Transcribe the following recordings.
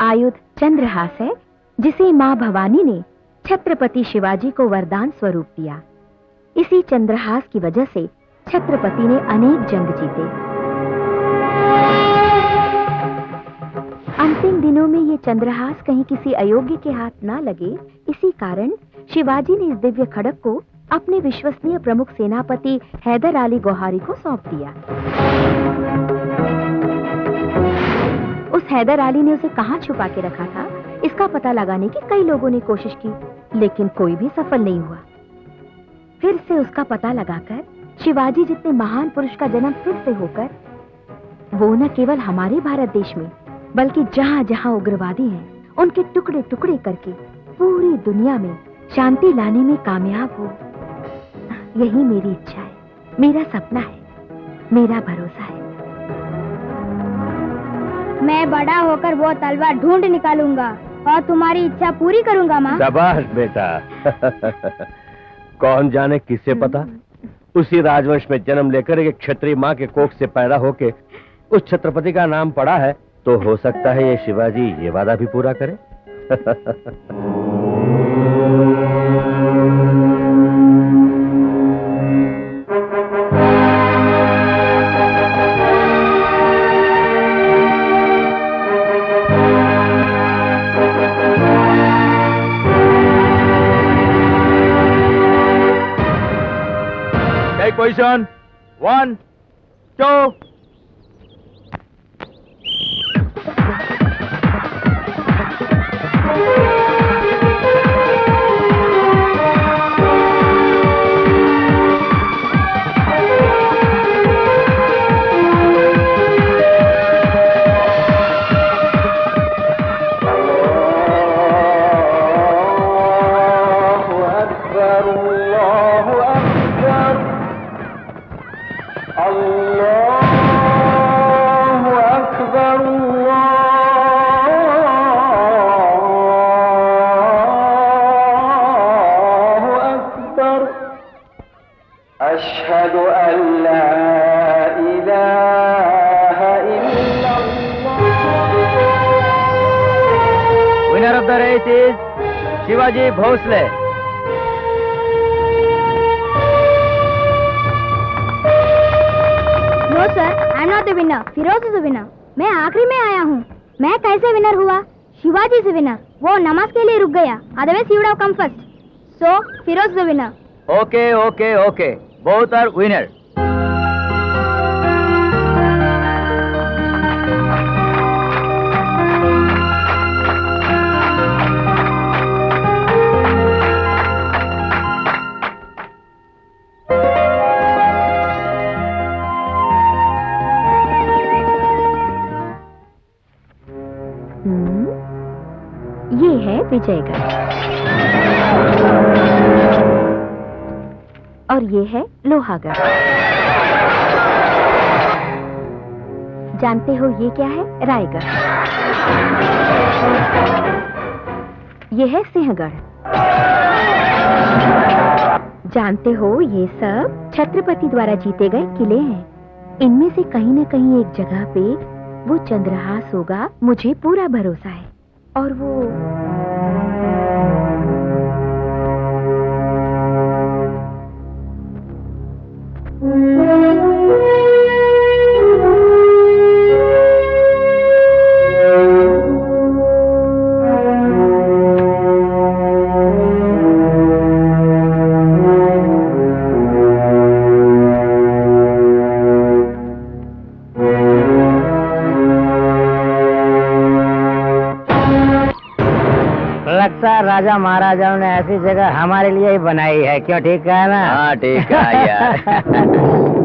आयुध चंद्रहास है, जिसे मां भवानी ने छत्रपति शिवाजी को वरदान स्वरूप दिया। इसी चंद्रहास की वजह से छत्रपति ने अनेक जंग जीते। अंतिम दिनों में ये चंद्रहास कहीं किसी अयोग्य के हाथ ना लगे, इसी कारण शिवाजी ने इस दिव्य खड्ग को अपने विश्वसनीय प्रमुख सेनापति हैदर अली गौहरी को सौंप दिया। उस हैदर अली ने उसे कहां छुपा के रखा था, इसका पता लगाने की कई लोगों ने कोशिश की, लेकिन कोई भी सफल नहीं हुआ। फिर से उसका पता लगाकर शिवाजी जितने महान पुरुष का जन्म फिर से होकर वो न केवल हमारे भारत देश में, बल्कि जहां जहां उग्रवादी हैं, उनके टुकड़े टुकड़े करके पूरी दुनिया में शांति लाने में कामयाब हो। यही मेरी इच्छा है, मेरा सपना है, मेरा भरोसा है। मैं बड़ा होकर वो तलवार ढूंढ निकालूंगा और तुम्हारी इच्छा पूरी करूंगा माँ। शाबाश बेटा। कौन जाने किससे पता, उसी राजवंश में जन्म लेकर एक क्षत्रिय माँ के कोख से पैदा होके उस छत्रपति का नाम पड़ा है, तो हो सकता है ये शिवाजी ये वादा भी पूरा करे। Position 1, 2. Shivaji Bhosale. No sir, I am not the winner, Firoz is the winner. मैं आखिरी में आया हूँ। मैं कैसे विनर हुआ? Shivaji is winner. वो नमाज के लिए रुक गया, otherwise he would have come first. So Firoz the winner. Okay okay okay, both are winner. ये है विजयगढ़ और ये है लोहागढ़। जानते हो ये क्या है? रायगढ़। ये है सिंहगढ़। जानते हो ये सब छत्रपति द्वारा जीते गए किले हैं। इनमें से कहीं न कहीं एक जगह पे वो चंद्रहास होगा, मुझे पूरा भरोसा है। और वो राजा महाराजाओं ने ऐसी जगह हमारे लिए ही बनाई है, क्यों? ठीक है ना? हाँ ठीक है यार।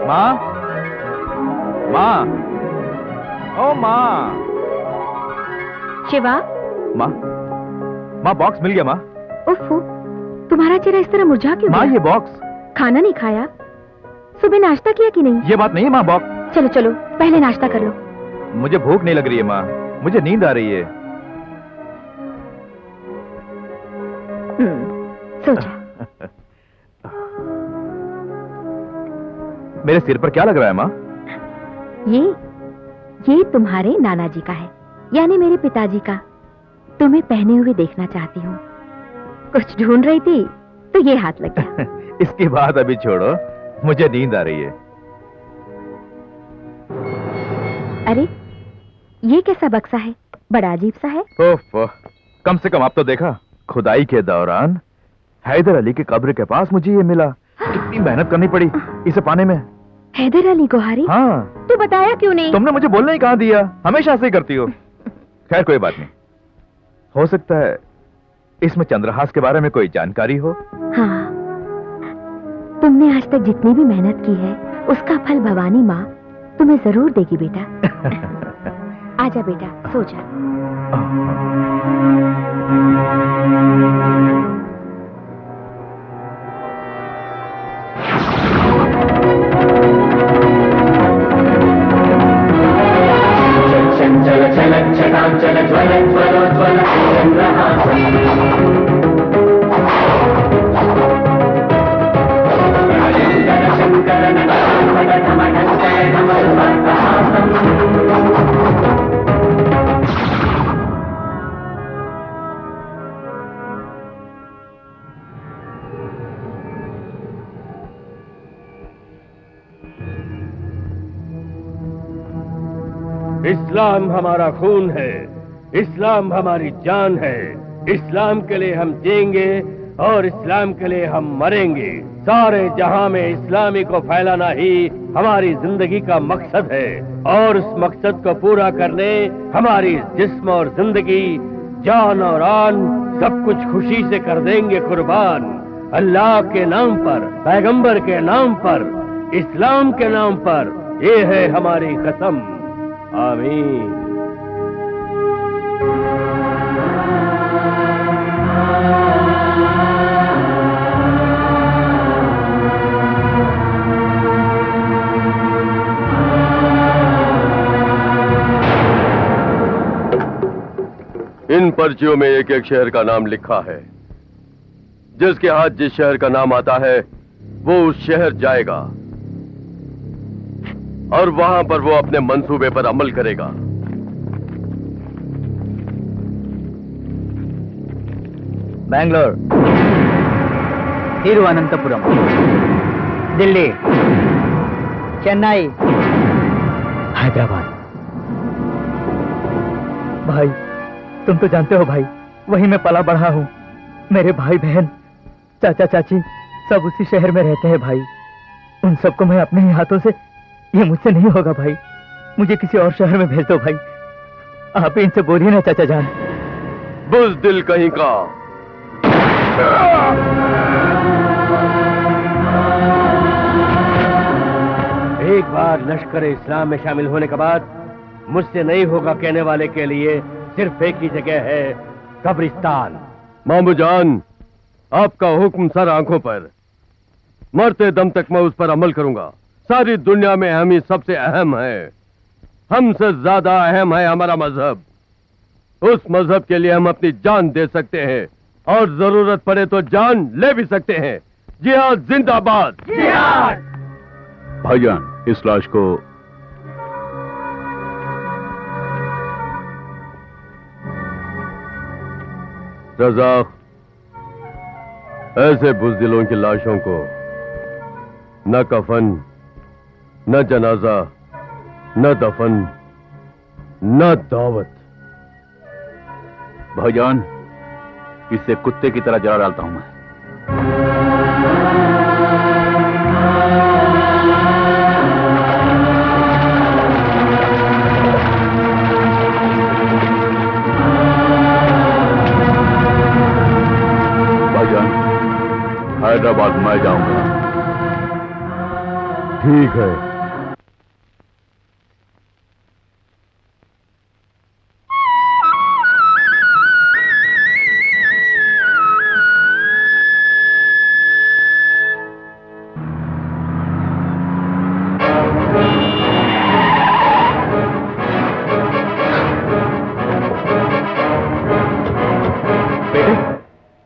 माँ, माँ, ओ माँ, शिवा। माँ, माँ बॉक्स मिल गया माँ। उफ़, तुम्हारा चेहरा इस तरह मुरझा क्यों माँ गया? ये बॉक्स। खाना नहीं खाया? सुबह नाश्ता किया कि नहीं? ये बात नहीं है माँ, बॉक्स। चलो चलो पहले नाश्ता कर लो। मुझे भूख नहीं लग रही है माँ, मुझे नींद आ रही है। सो जा। मेरे सिर पर क्या लग रहा है माँ? ये तुम्हारे नाना जी का है, यानी मेरे पिताजी का। तुम्हें पहने हुए देखना चाहती हूँ। कुछ ढूंढ रही थी तो ये हाथ लग गया। इसकी बात अभी छोड़ो, मुझे नींद आ रही है। अरे ये कैसा बक्सा है? बड़ा अजीब सा है। ओफ, कम से कम आप तो देखा, खुदाई के दौरान हैदर अली की कब्र के पास मुझे ये मिला। कितनी मेहनत करनी पड़ी इसे पाने में। हैदर अली गोहारी? हाँ। तू बताया क्यों नहीं? तुमने मुझे बोलने ही कहाँ दिया, हमेशा ऐसे ही करती हो। खैर कोई बात नहीं, हो सकता है इसमें चंद्रहास के बारे में कोई जानकारी हो। हाँ, तुमने आज तक जितनी भी मेहनत की है उसका फल भवानी माँ तुम्हें जरूर देगी बेटा। आजा बेटा, सो जा। इस्लाम हमारा खून है, इस्लाम हमारी जान है। इस्लाम के लिए हम जिएंगे और इस्लाम के लिए हम मरेंगे। सारे जहां में इस्लामी को फैलाना ही हमारी जिंदगी का मकसद है, और उस मकसद को पूरा करने हमारी जिस्म और जिंदगी, जान और आन सब कुछ खुशी से कर देंगे कुर्बान। अल्लाह के नाम पर, पैगंबर के नाम पर, इस्लाम के नाम पर, ये है हमारी कसम। आमीन। इन पर्चियों में एक एक शहर का नाम लिखा है। जिसके हाथ जिस शहर का नाम आता है वो उस शहर जाएगा और वहां पर वो अपने मंसूबे पर अमल करेगा। बैंगलोर, तिरुवनंतपुरम, दिल्ली, चेन्नई, हैदराबाद। भाई तुम तो जानते हो भाई, वहीं मैं पला बढ़ा हूँ। मेरे भाई बहन, चाचा चाची सब उसी शहर में रहते हैं भाई। उन सबको मैं अपने ही हाथों से, ये मुझसे नहीं होगा भाई, मुझे किसी और शहर में भेज दो भाई। आप ही इनसे बोलिए ना चाचा जान। बुज़दिल कहीं का। एक बार लश्कर इस्लाम में शामिल होने के बाद मुझसे नहीं होगा कहने वाले के लिए सिर्फ एक ही जगह है, कब्रिस्तान। मामू जान, आपका हुक्म सर आंखों पर, मरते दम तक मैं उस पर अमल करूंगा। सारी दुनिया में हम ही सबसे अहम है, हमसे ज्यादा अहम है हमारा मजहब। उस मजहब के लिए हम अपनी जान दे सकते हैं और जरूरत पड़े तो जान ले भी सकते हैं। जिहाद जिंदाबाद। जिहाद। भाईजान, इस लाश को रज़ाक, ऐसे बुज़दिलों की लाशों को न कफन, न जनाजा, न दफन, न दावत। भाईजान, इसे कुत्ते की तरह जला डालता हूं मैं। भाईजान, हैदराबाद मैं जाऊंगा। ठीक है।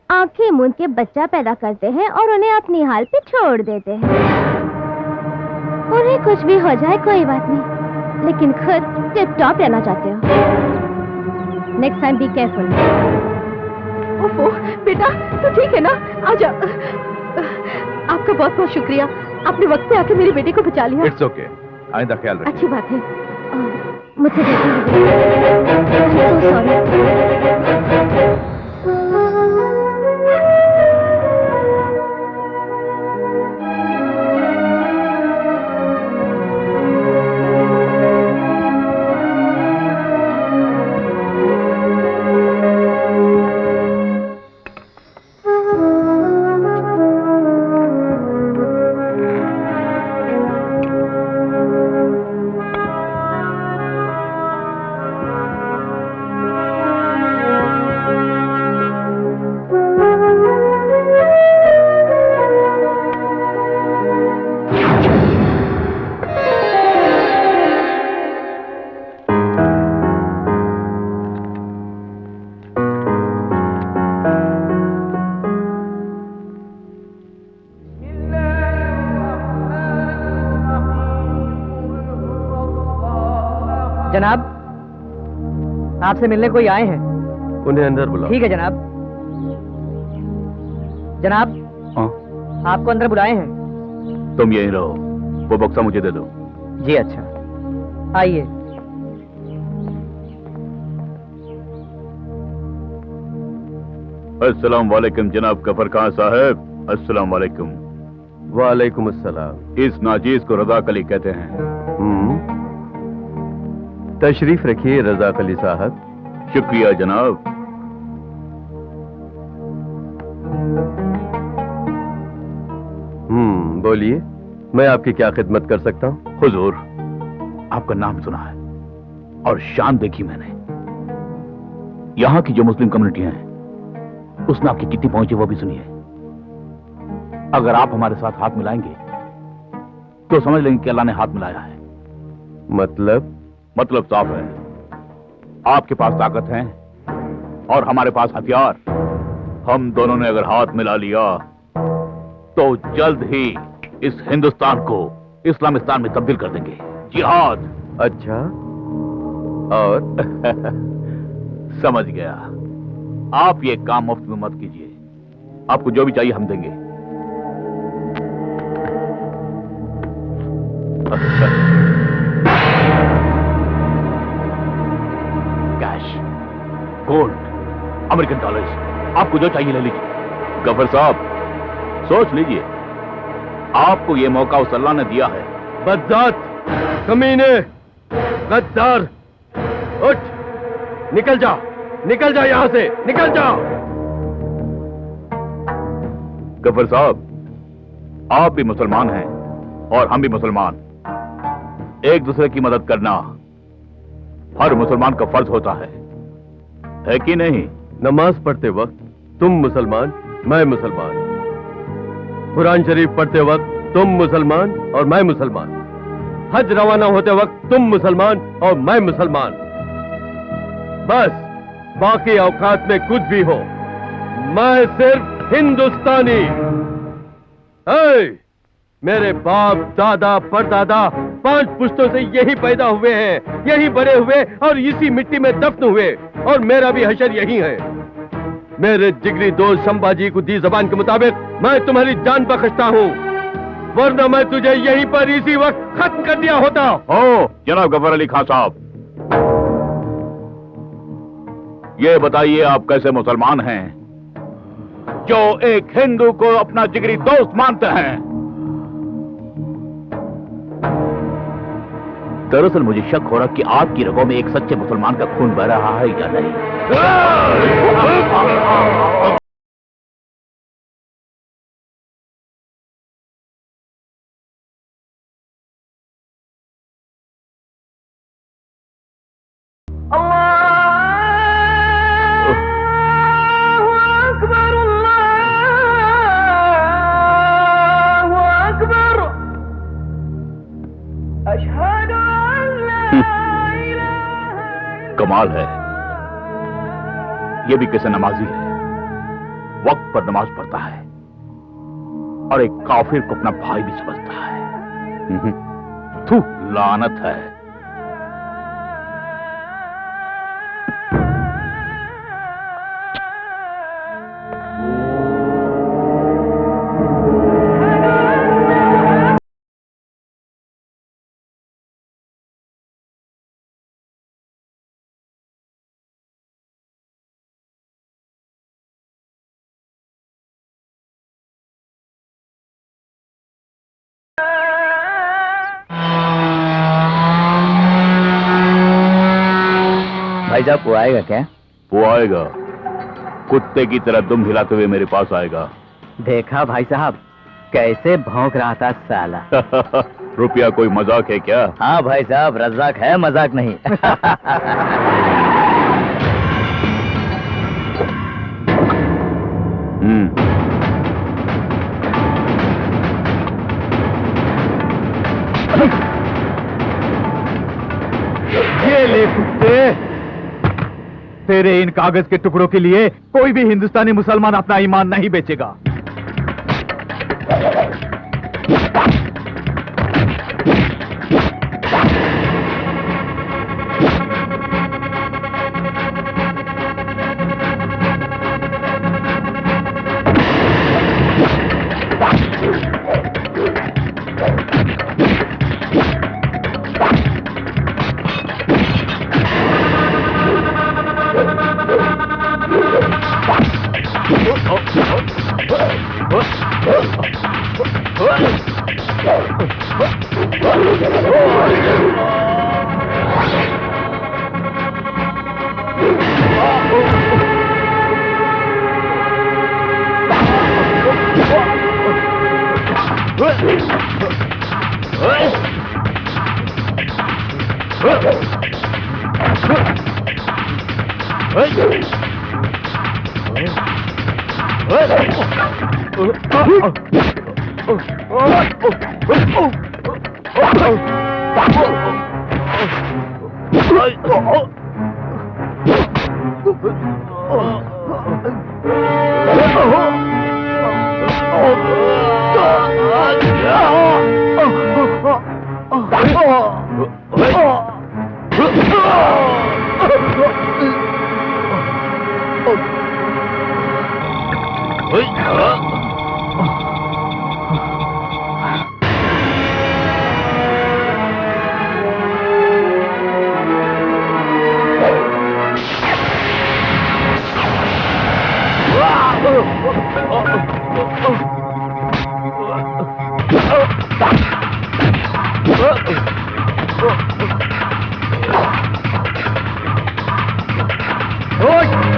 आंखें मूंद के बच्चा पैदा करते हैं और उन्हें अपनी हाल पे छोड़ देते हैं। उन्हें कुछ भी हो जाए कोई बात नहीं, लेकिन खुद टिप टॉप रहना चाहते हो। Next time be careful. ओफो, बेटा तू ठीक है ना? आजा। आपका बहुत बहुत शुक्रिया, आपने वक्त पे आके मेरे बेटे को बचा लिया। इट्स ओके, आइंदा ख्याल रखिए। अच्छी बात है। मुझसे सो सॉरी। जनाब, आपसे मिलने कोई आए हैं। उन्हें अंदर बुलाओ। ठीक है जनाब। जनाब, हाँ? आपको अंदर बुलाए हैं। तुम यहीं रहो, वो बक्सा मुझे दे दो। जी अच्छा, आइए। अस्सलाम वालेकुम जनाब गफर खान साहब। अस्सलाम वालेकुम। वालेकुम अस्सलाम। इस नाजीज को रज़ाक अली कहते हैं। तशरीफ रखिए रज़ाक अली साहब। शुक्रिया जनाब। बोलिए, मैं आपकी क्या खिदमत कर सकता हूँ? हुजूर, आपका नाम सुना है और शान देखी मैंने। यहाँ की जो मुस्लिम कम्युनिटी है उसमें आपकी कितनी पहुंची वो भी सुनिए। अगर आप हमारे साथ हाथ मिलाएंगे तो समझ लेंगे कि अल्लाह ने हाथ मिलाया है। मतलब साफ है, आपके पास ताकत है और हमारे पास हथियार। हम दोनों ने अगर हाथ मिला लिया तो जल्द ही इस हिंदुस्तान को इस्लामिस्तान में तब्दील कर देंगे। जिहाद। अच्छा, और? समझ गया। आप ये काम मुफ्त में मत कीजिए, आपको जो भी चाहिए हम देंगे। कैश, गोल्ड, अमेरिकन डॉलर्स, आपको जो चाहिए ले लीजिए। गफर साहब सोच लीजिए, आपको ये मौका उस अल्लाह ने दिया है। बद्दात, कमीने, गद्दार, उठ, निकल जा यहां से, निकल जा। गफर साहब, आप भी मुसलमान हैं और हम भी मुसलमान। एक दूसरे की मदद करना हर मुसलमान का फर्ज होता है कि नहीं? नमाज पढ़ते वक्त तुम मुसलमान, मैं मुसलमान। कुरान शरीफ पढ़ते वक्त तुम मुसलमान और मैं मुसलमान। हज रवाना होते वक्त तुम मुसलमान और मैं मुसलमान। बस बाकी औकात में कुछ भी हो, मैं सिर्फ हिंदुस्तानी। मेरे बाप, दादा, परदादा 5 पुश्तों से यही पैदा हुए हैं, यही बड़े हुए और इसी मिट्टी में दफन हुए, और मेरा भी हशर यही है। मेरे जिगरी दोस्त संभाजी को दी जबान के मुताबिक मैं तुम्हारी जान बख्शता हूँ, वरना मैं तुझे यहीं पर इसी वक्त खत्म कर दिया होता। ओ जनाब गफर अली खान साहब, ये बताइए आप कैसे मुसलमान हैं जो एक हिंदू को अपना जिगरी दोस्त मानते हैं? दरअसल मुझे शक हो रहा कि आपकी रगों में एक सच्चे मुसलमान का खून बह रहा है या नहीं। कमाल है, ये भी कैसे नमाजी है, वक्त पर नमाज पढ़ता है और एक काफिर को अपना भाई भी समझता है। थू, लानत है। भाई साहब वो आएगा क्या? वो आएगा, कुत्ते की तरह दुम हिलाते हुए मेरे पास आएगा। देखा भाई साहब कैसे भौंक रहा था साला। रुपया कोई मजाक है क्या? हाँ भाई साहब, रज़ाक है, मजाक नहीं। ये ले कुत्ते, तेरे इन कागज के टुकड़ों के लिए कोई भी हिंदुस्तानी मुसलमान अपना ईमान नहीं बेचेगा।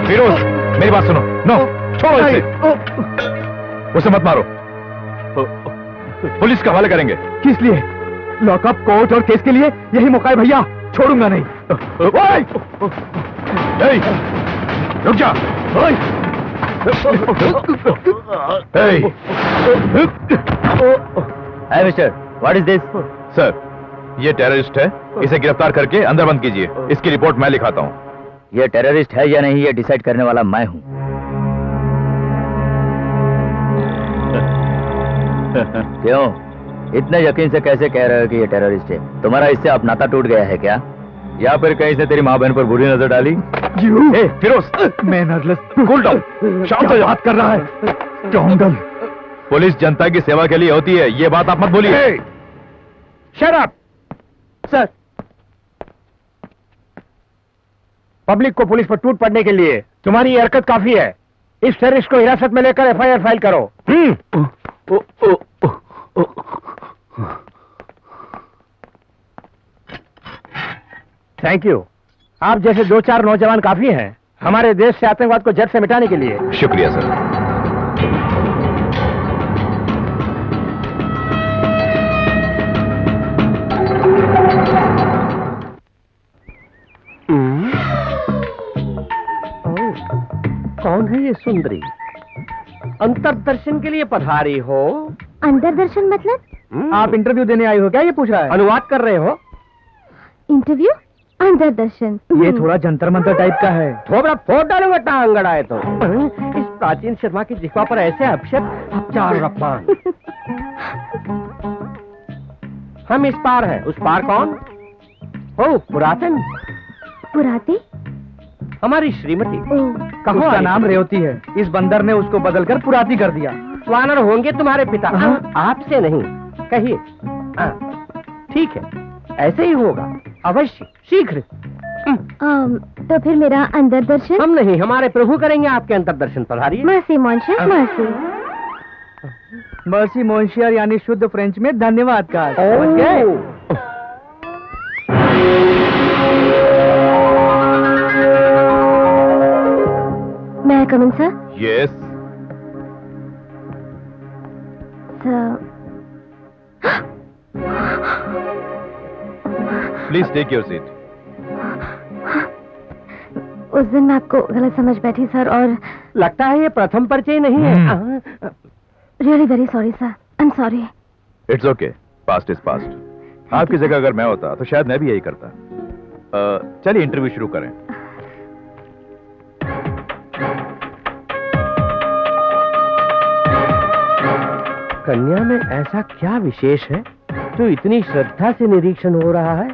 फिरोज, मेरी बात सुनो। नो, छोड़ो इसे, उसे मत मारो, पुलिस का हवाले करेंगे। किस लिए? लॉकअप, कोर्ट और केस के लिए यही मौका है भैया, छोड़ूंगा नहीं। ओए! रुक जा। हाय mister, what is this? Sir, ये टेररिस्ट है, इसे गिरफ्तार करके अंदर बंद कीजिए। इसकी रिपोर्ट मैं लिखाता हूँ। ये टेररिस्ट है या नहीं, ये डिसाइड करने वाला मैं हूँ। क्यों, इतने यकीन से कैसे कह रहे हो कि ये टेररिस्ट है? तुम्हारा इससे अब नाता टूट गया है क्या? या फिर कहीं से तेरी माँ बहन पर बुरी नजर डाली? फिरोज, मैं नर्वस। Cool down. शांत हो जाओ। बात कर रहा है स्काउंडल। पुलिस जनता की सेवा के लिए होती है, ये बात आप मत भूलिए। Shut up sir. पब्लिक को पुलिस पर टूट पड़ने के लिए तुम्हारी ये हरकत काफी है। इस टेररिस्ट को हिरासत में लेकर एफआईआर फाइल करो। Thank you. आप जैसे 2-4 नौजवान काफी हैं हमारे देश से आतंकवाद को जड़ से मिटाने के लिए। शुक्रिया सर। कौन है ये सुंदरी? अंतर्दर्शन के लिए पधारी हो? अंदर दर्शन मतलब? आप इंटरव्यू देने आई हो क्या, ये पूछ रहा है? अनुवाद कर रहे हो? इंटरव्यू? अंदर दर्शन। ये थोड़ा जंतर मंतर टाइप का है। थोड़ा फोड़ डालूंगा टांग अड़ाए तो। इस प्राचीन शर्मा की जिह्वा पर ऐसे अपशब्द, अपचार और अपमान। हम इस पार हैं, उस पार कौन? ओ पुरातन। पुराते? हमारी श्रीमती। कहो उसका आई? नाम रेवती है। इस बंदर ने उसको बदलकर पुराती कर दिया। वानर होंगे तुम्हारे पिता। आपसे नहीं, कहिए। ठीक है, ऐसे ही होगा, अवश्य, शीघ्र। तो फिर मेरा अंदर दर्शन? हम नहीं, हमारे प्रभु करेंगे आपके अंतर्दर्शन। पधारिए। मर्सी मॉन्शन, मर्सी। मर्सी मोन्शियर यानी शुद्ध फ्रेंच में धन्यवाद का। समझ गए? मैं come in sir? Yes. Please take your seat. उस दिन मैं आपको गलत समझ बैठी सर, और लगता है ये प्रथम परिचय नहीं है। Really very sorry sir, I am sorry. It's okay, past is past. आपकी जगह अगर मैं होता तो शायद मैं भी यही करता। चलिए इंटरव्यू शुरू करें। कन्या में ऐसा क्या विशेष है जो इतनी श्रद्धा से निरीक्षण हो रहा है?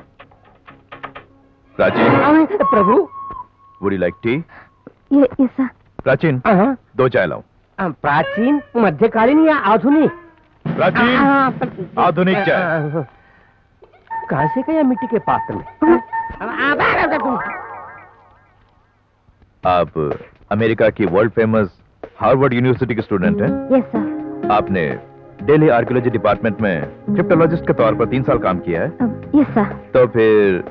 प्राचीन, प्रभु। Would you like tea? ये सर। प्राचीन, 2 चाय लाओ। प्राचीन, मध्यकालीन या आधुनिक? प्राचीन, आधुनिक चाय। कांसे का या मिट्टी के पात्र में? आप अमेरिका की वर्ल्ड फेमस हार्वर्ड यूनिवर्सिटी के स्टूडेंट हैं? Yes sir. आपने दिल्ली आर्कियोलॉजी डिपार्टमेंट में क्रिप्टोलॉजिस्ट के तौर पर 3 साल काम किया है। Yes sir. तो फिर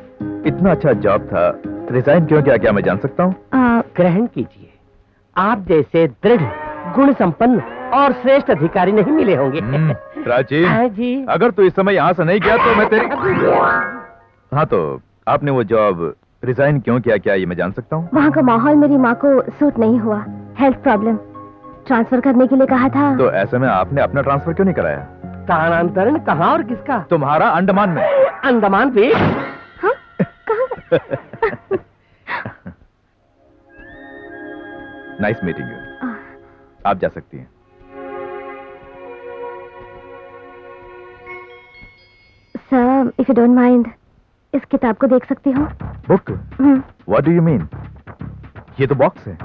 इतना अच्छा जॉब था, रिजाइन क्यों किया, क्या मैं जान सकता हूँ? ग्रहण कीजिए, आप जैसे दृढ़, गुण संपन्न और श्रेष्ठ अधिकारी नहीं मिले होंगे। प्राचीन, जी। अगर तू इस समय यहाँ से नहीं गया तो मैं तेरी... हाँ, तो आपने वो जॉब रिजाइन क्यों किया, क्या ये मैं जान सकता हूँ? वहाँ का माहौल मेरी माँ को सूट नहीं हुआ, हेल्थ प्रॉब्लम। ट्रांसफर करने के लिए कहा था। तो ऐसे में आपने अपना ट्रांसफर क्यों नहीं कराया? स्थानांतरण कहाँ और किसका? तुम्हारा अंडमान में। अंडमान पे? हाँ? कहाँ? Nice meeting you. आप जा सकती हैं। Sir, if you don't mind, इस किताब को देख सकती हूँ? Book? What do you mean? ये तो बॉक्स है।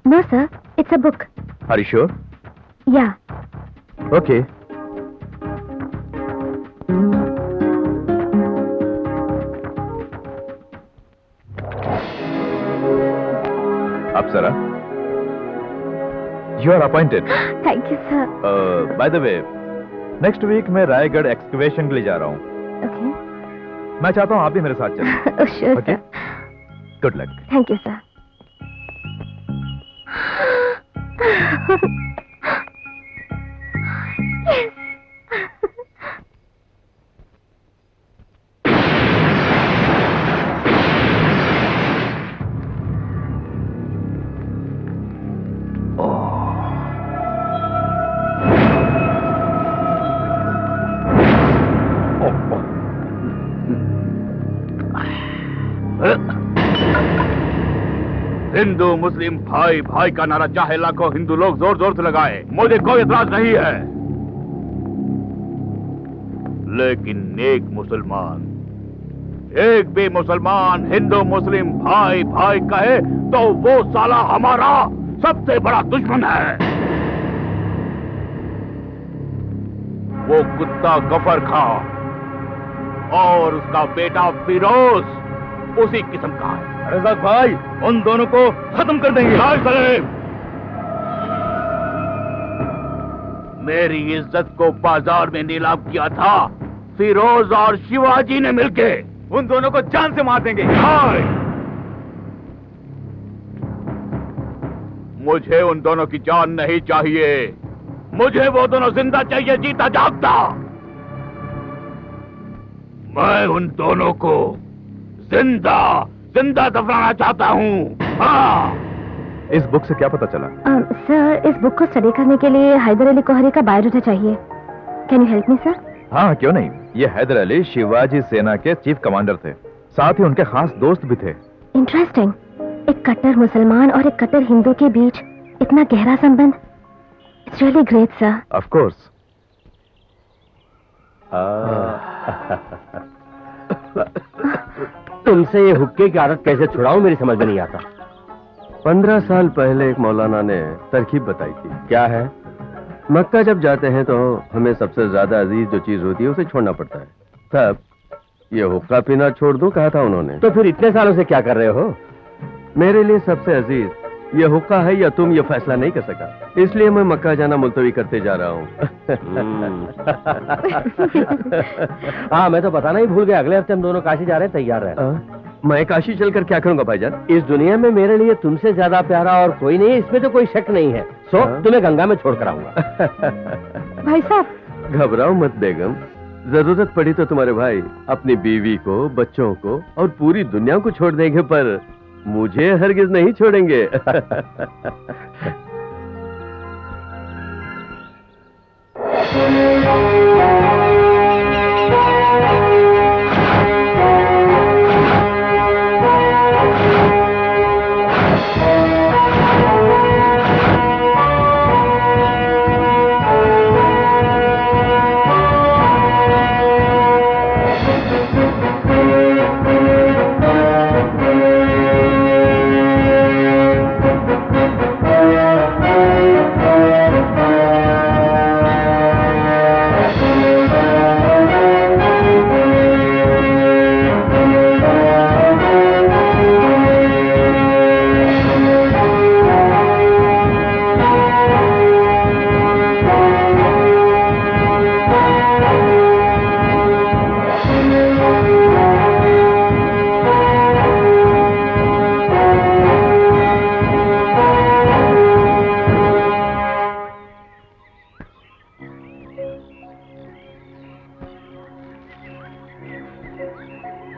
No sir, it's a book. Are you sure? Yeah. Okay. Apsara, you are appointed. Thank you sir. By the way, next week मैं रायगढ़ एक्सकवेशन के लिए जा रहा हूँ। ओके। मैं चाहता हूँ आप भी मेरे साथ चलें। Sure okay? Sir. Good luck. Thank you sir. हिंदू मुस्लिम भाई भाई का नारा चाहे लाखों हिंदू लोग जोर जोर से लगाए, मुझे कोई एतराज नहीं है। लेकिन एक भी मुसलमान हिंदू मुस्लिम भाई भाई कहे तो वो साला हमारा सबसे बड़ा दुश्मन है। वो कुत्ता गफर खां और उसका बेटा फिरोज उसी किस्म का है। रज़ाक भाई, उन दोनों को खत्म कर देंगे। सलीम, मेरी इज्जत को बाजार में नीलाम किया था फिरोज और शिवाजी ने मिलके। उन दोनों को जान से मार देंगे। मुझे उन दोनों की जान नहीं चाहिए, मुझे वो दोनों जिंदा चाहिए, जीता जागता। मैं उन दोनों को जिंदा जिंदा दफनाना चाहता हूँ। हाँ। इस बुक से क्या पता चला? सर, इस बुक को स्टडी करने के लिए हैदर अली कोहरे का बायोडाटा चाहिए। Can you help me sir? हाँ, क्यों नहीं। ये हैदर अली शिवाजी सेना के चीफ कमांडर थे, साथ ही उनके खास दोस्त भी थे। इंटरेस्टिंग। एक कट्टर मुसलमान और एक कट्टर हिंदू के बीच इतना गहरा संबंध। It's really great sir. Of course. तुमसे ये हुक्के की आदत कैसे छुड़ाऊं, मेरी समझ में नहीं आता। 15 साल पहले एक मौलाना ने तरकीब बताई थी। क्या है? मक्का जब जाते हैं तो हमें सबसे ज्यादा अजीज जो चीज होती है उसे छोड़ना पड़ता है। तब ये हुक्का पीना छोड़ दूं कहा था उन्होंने। तो फिर इतने सालों से क्या कर रहे हो? मेरे लिए सबसे अजीज ये हुक्का है या तुम, ये फैसला नहीं कर सका, इसलिए मैं मक्का जाना मुलतवी करते जा रहा हूँ। हाँ, मैं तो बताना ही भूल गया, अगले हफ्ते हम दोनों काशी जा रहे हैं, तैयार रहे। मैं काशी चलकर क्या करूंगा भाईजान? इस दुनिया में मेरे लिए तुमसे ज्यादा प्यारा और कोई नहीं है, इसमें तो कोई शक नहीं है। सो तुम्हें गंगा में छोड़ कर आऊंगा। भाई साहब, घबराओ मत बेगम, जरूरत पड़ी तो तुम्हारे भाई अपनी बीवी को, बच्चों को और पूरी दुनिया को छोड़ देंगे, पर मुझे हरगिज नहीं छोड़ेंगे।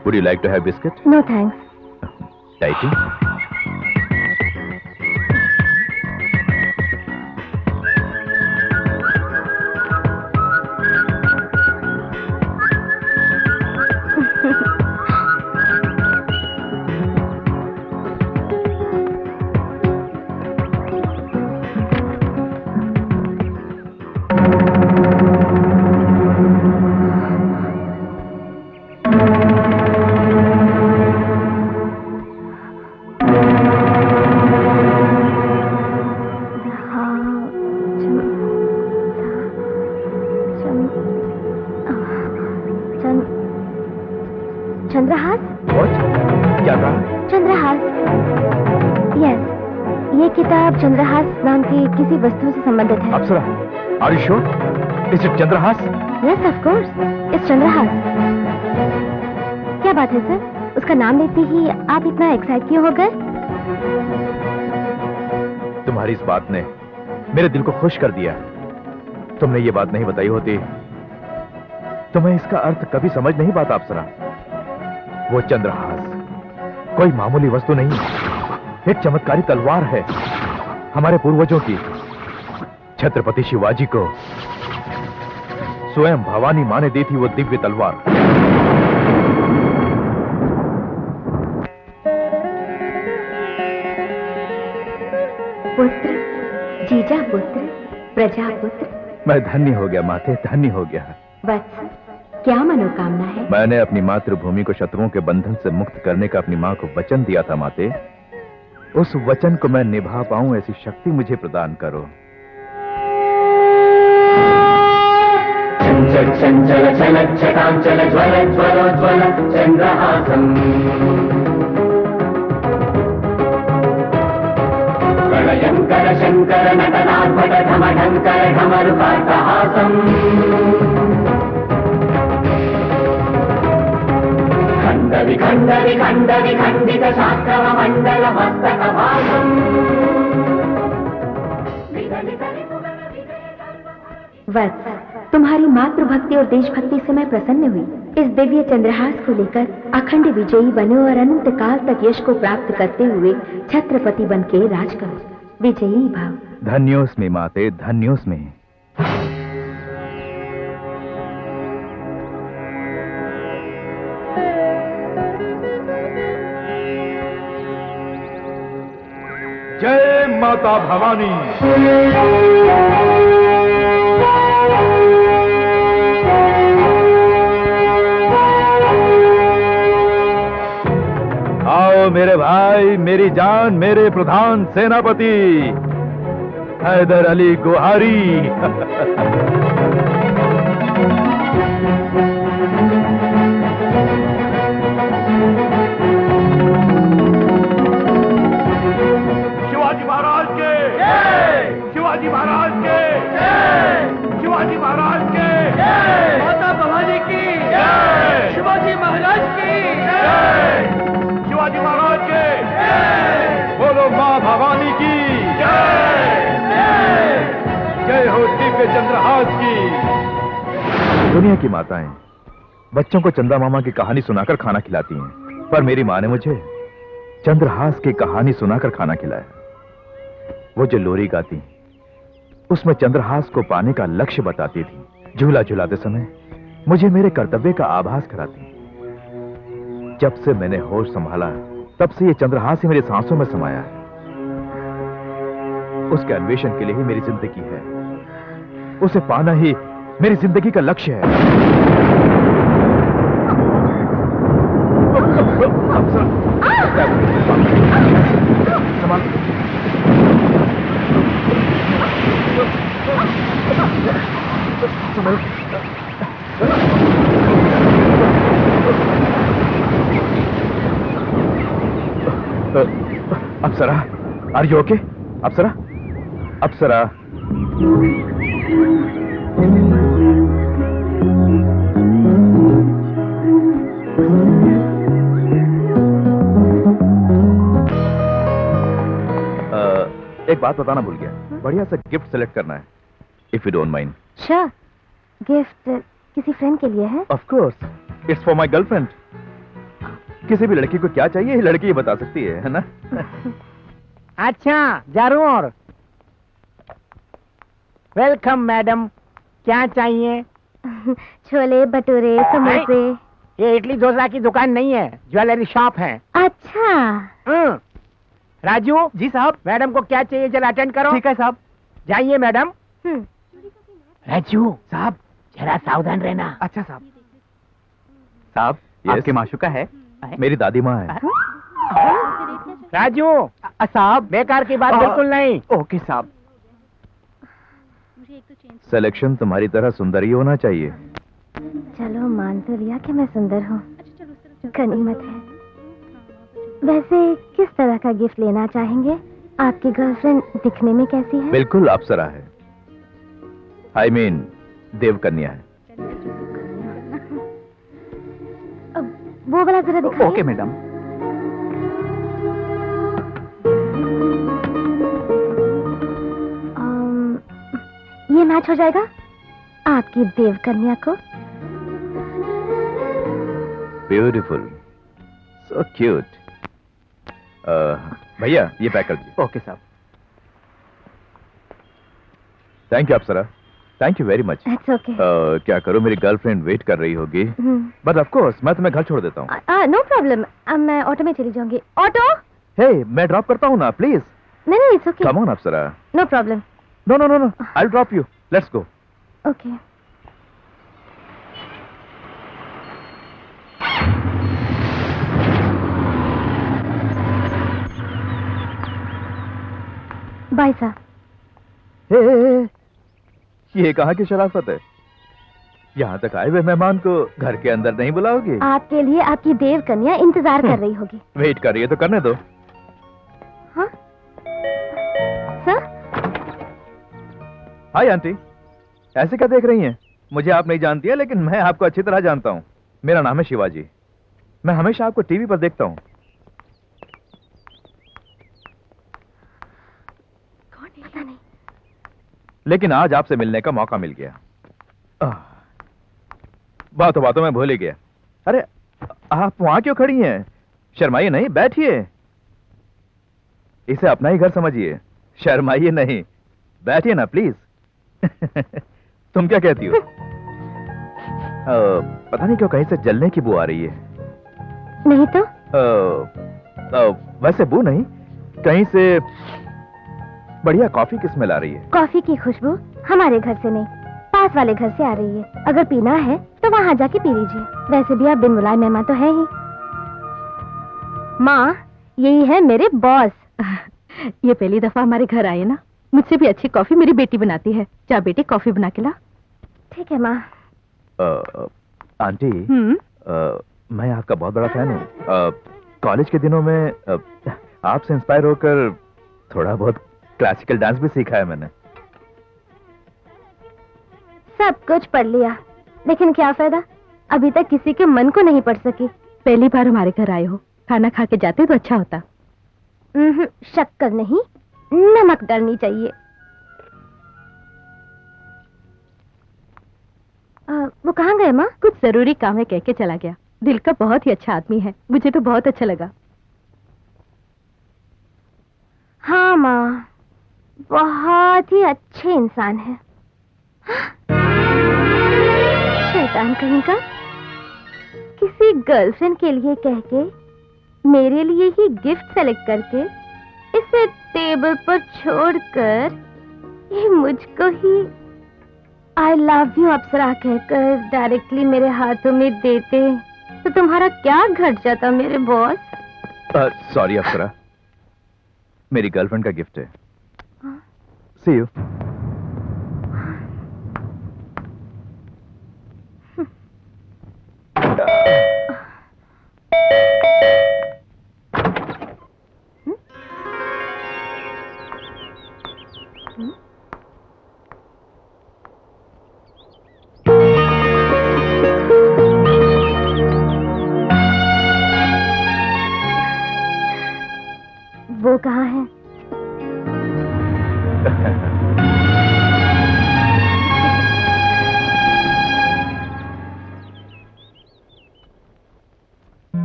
Would you like to have biscuit? No thanks. Tighty? Chandrahas? What? क्या कहा? चंद्रहास। यस, ये किताब चंद्रहास नाम की किसी वस्तु से संबंधित है। अप्सरा, are you sure? Is it Chandrahas? Yes, of course, it's Chandrahas. क्या बात है सर? उसका नाम लेते ही आप इतना एक्साइट क्यों हो गए? तुम्हारी इस बात ने मेरे दिल को खुश कर दिया। तुमने ये बात नहीं बताई होती तो मैं इसका अर्थ कभी समझ नहीं पाता अप्सरा। वो चंद्रहास कोई मामूली वस्तु नहीं, एक चमत्कारी तलवार है, हमारे पूर्वजों की। छत्रपति शिवाजी को स्वयं भवानी माँ ने दी थी वो दिव्य तलवार। प्रजापुत्र। मैं धन्य हो गया माते, धन्य हो गया। वत्स, क्या मनोकामना है? मैंने अपनी मातृभूमि को शत्रुओं के बंधन से मुक्त करने का अपनी माँ को वचन दिया था माते। उस वचन को मैं निभा पाऊं ऐसी शक्ति मुझे प्रदान करो। चंचल चंचल चल चटांचल ज्वल ज्वल ज्वल चंद्रहासम् प्रलयंकर शंकर नटनार्भट ढमढंकर ढमरुकाट्टहासम् खंड विखंड विखंड विखंडित शास्त्रव मंडल मस्तक भासम् वत्स, तुम्हारी मातृभक्ति और देशभक्ति से मैं प्रसन्न हुई। इस दिव्य चंद्रहास को लेकर अखंड विजयी बनो और अनंत काल तक यश को प्राप्त करते हुए छत्रपति बन के राज करो। विजयी भाव। धन्योस्मि माते, धन्योस्मि। जय माता भवानी। आओ मेरे भाई, मेरी जान, मेरे प्रधान सेनापति हैदर अली गोहारी। शिवाजी महाराज के जय, शिवाजी महाराज के जय, शिवाजी महाराज के जय, माता भवानी की जय, शिवाजी महाराज की जय, शिवाजी महाराज के जय, बोलो माँ भवानी की जय, जय हो दिव्य चंद्रहास की। दुनिया की माताएं बच्चों को चंदा मामा की कहानी सुनाकर खाना खिलाती हैं, पर मेरी माँ ने मुझे चंद्रहास की कहानी सुनाकर खाना खिलाया। वो जो लोरी गाती, उसमें चंद्रहास को पाने का लक्ष्य बताती थी। झूला झुलाते समय मुझे मेरे कर्तव्य का आभास कराती। जब से मैंने होश संभाला, तब से ये चंद्रहास ही मेरी सांसों में समाया है। उसके अन्वेषण के लिए ही मेरी जिंदगी है। उसे पाना ही मेरी जिंदगी का लक्ष्य है। अप्सरा, आर यू ओके? अप्सरा, अप्सरा। एक बात बताना भूल गया, बढ़िया सा गिफ्ट सेलेक्ट करना है, if you don't mind. Sure. Gift किसी फ्रेंड के लिए है? Of course, it's for my girlfriend. किसी भी लड़की को क्या चाहिए, लड़की ही बता सकती है ना? अच्छा, जरूर। वेलकम मैडम, क्या चाहिए? छोले भटूरे समोसे। ये इडली डोसा की दुकान नहीं है, ज्वेलरी शॉप है। अच्छा। राजू जी साहब, मैडम को क्या चाहिए जरा अटेंड करो। ठीक है साहब। जाइए मैडम। राजू साहब, जरा सावधान रहना। अच्छा साहब। साहब, आपके माशुका है? मेरी दादी माँ है। राजू साहब, बेकार की बात बिल्कुल नहीं। ओके साहब। सिलेक्शन तुम्हारी तरह सुंदर ही होना चाहिए। चलो, मान तो लिया कि मैं सुंदर हूँ, गनीमत है। वैसे किस तरह का गिफ्ट लेना चाहेंगे? आपकी गर्लफ्रेंड दिखने में कैसी है? बिल्कुल अप्सरा है। I mean, देवकन्या है। अब वो वाला जरा दिखाइए। Okay madam. ये मैच हो जाएगा आपकी देवकन्या को? Beautiful, so cute. भैया, ये पैक कर दीजिए। ओके साहब। Thank you Apsara, thank you very much. It's okay. क्या करूं, मेरी गर्लफ्रेंड वेट कर रही होगी, बट ऑफ कोर्स मैं तुम्हें घर छोड़ देता हूँ। नो प्रॉब्लम, अब मैं ऑटो में चली जाऊंगी। ऑटो? हे, मैं ड्रॉप करता हूँ ना, प्लीज। नहीं, it's okay. Come on Apsara. No problem. No no no no, I drop you, let's go. Okay. Bye साहब। ये कहाँ की शराफत है? यहाँ तक आए हुए मेहमान को घर के अंदर नहीं बुलाओगे? आपके लिए आपकी देव कन्या इंतजार कर रही होगी। वेट कर रही है तो करने दो। हाँ सर। हाय आंटी, ऐसे क्या देख रही हैं? मुझे आप नहीं जानती है, लेकिन मैं आपको अच्छी तरह जानता हूँ। मेरा नाम है शिवाजी। मैं हमेशा आपको टीवी पर देखता हूँ। पता नहीं। लेकिन आज आपसे मिलने का मौका मिल गया। बातों बातों में भूल ही गया। अरे आप वहां क्यों खड़ी हैं? शर्माइए नहीं, बैठिए। इसे अपना ही घर समझिए, शर्माइए नहीं, बैठिए ना प्लीज। तुम क्या कहती हो? पता नहीं क्यों कहीं से जलने की बू आ रही है। नहीं तो? वैसे बू नहीं, कहीं से बढ़िया कॉफी की स्मेल आ रही है। कॉफी की खुशबू हमारे घर से नहीं, पास वाले घर से आ रही है। अगर पीना है तो वहाँ जाके पी लीजिए। वैसे भी आप बिन बुलाए मेहमान तो है ही। माँ, यही है मेरे बॉस। ये पहली दफा हमारे घर आए ना। मुझसे भी अच्छी कॉफी मेरी बेटी बनाती है। जा बेटी कॉफी बना के ला। ठीक है माँ। आंटी, मैं आपका बहुत बड़ा फैन हूँ। कॉलेज के दिनों में आपसे इंस्पायर होकर थोड़ा बहुत क्लासिकल डांस भी सीखा है मैंने। सब कुछ पढ़ लिया, लेकिन क्या फायदा? अभी तक किसी के मन को नहीं पढ़ सकी। पहली बार हमारे घर आए हो, खाना खा के जाते तो अच्छा होता। शक्कर नहीं, नमक डलनी चाहिए। वो कहाँ गए माँ? कुछ जरूरी काम है कह के चला गया। दिल का बहुत ही अच्छा आदमी है, मुझे तो बहुत अच्छा लगा। हाँ माँ, बहुत ही अच्छे इंसान है। शैतान कहीं का। किसी गर्लफ्रेंड के लिए कह के मेरे लिए ही गिफ्ट सेलेक्ट करके इसे टेबल पर छोड़कर ये मुझको ही आई लव यू अप्सरा कहकर डायरेक्टली मेरे हाथों में देते तो तुम्हारा क्या घट जाता मेरे बॉस? सॉरी अप्सरा, मेरी गर्लफ्रेंड का गिफ्ट है। सी यू। वो कहाँ है?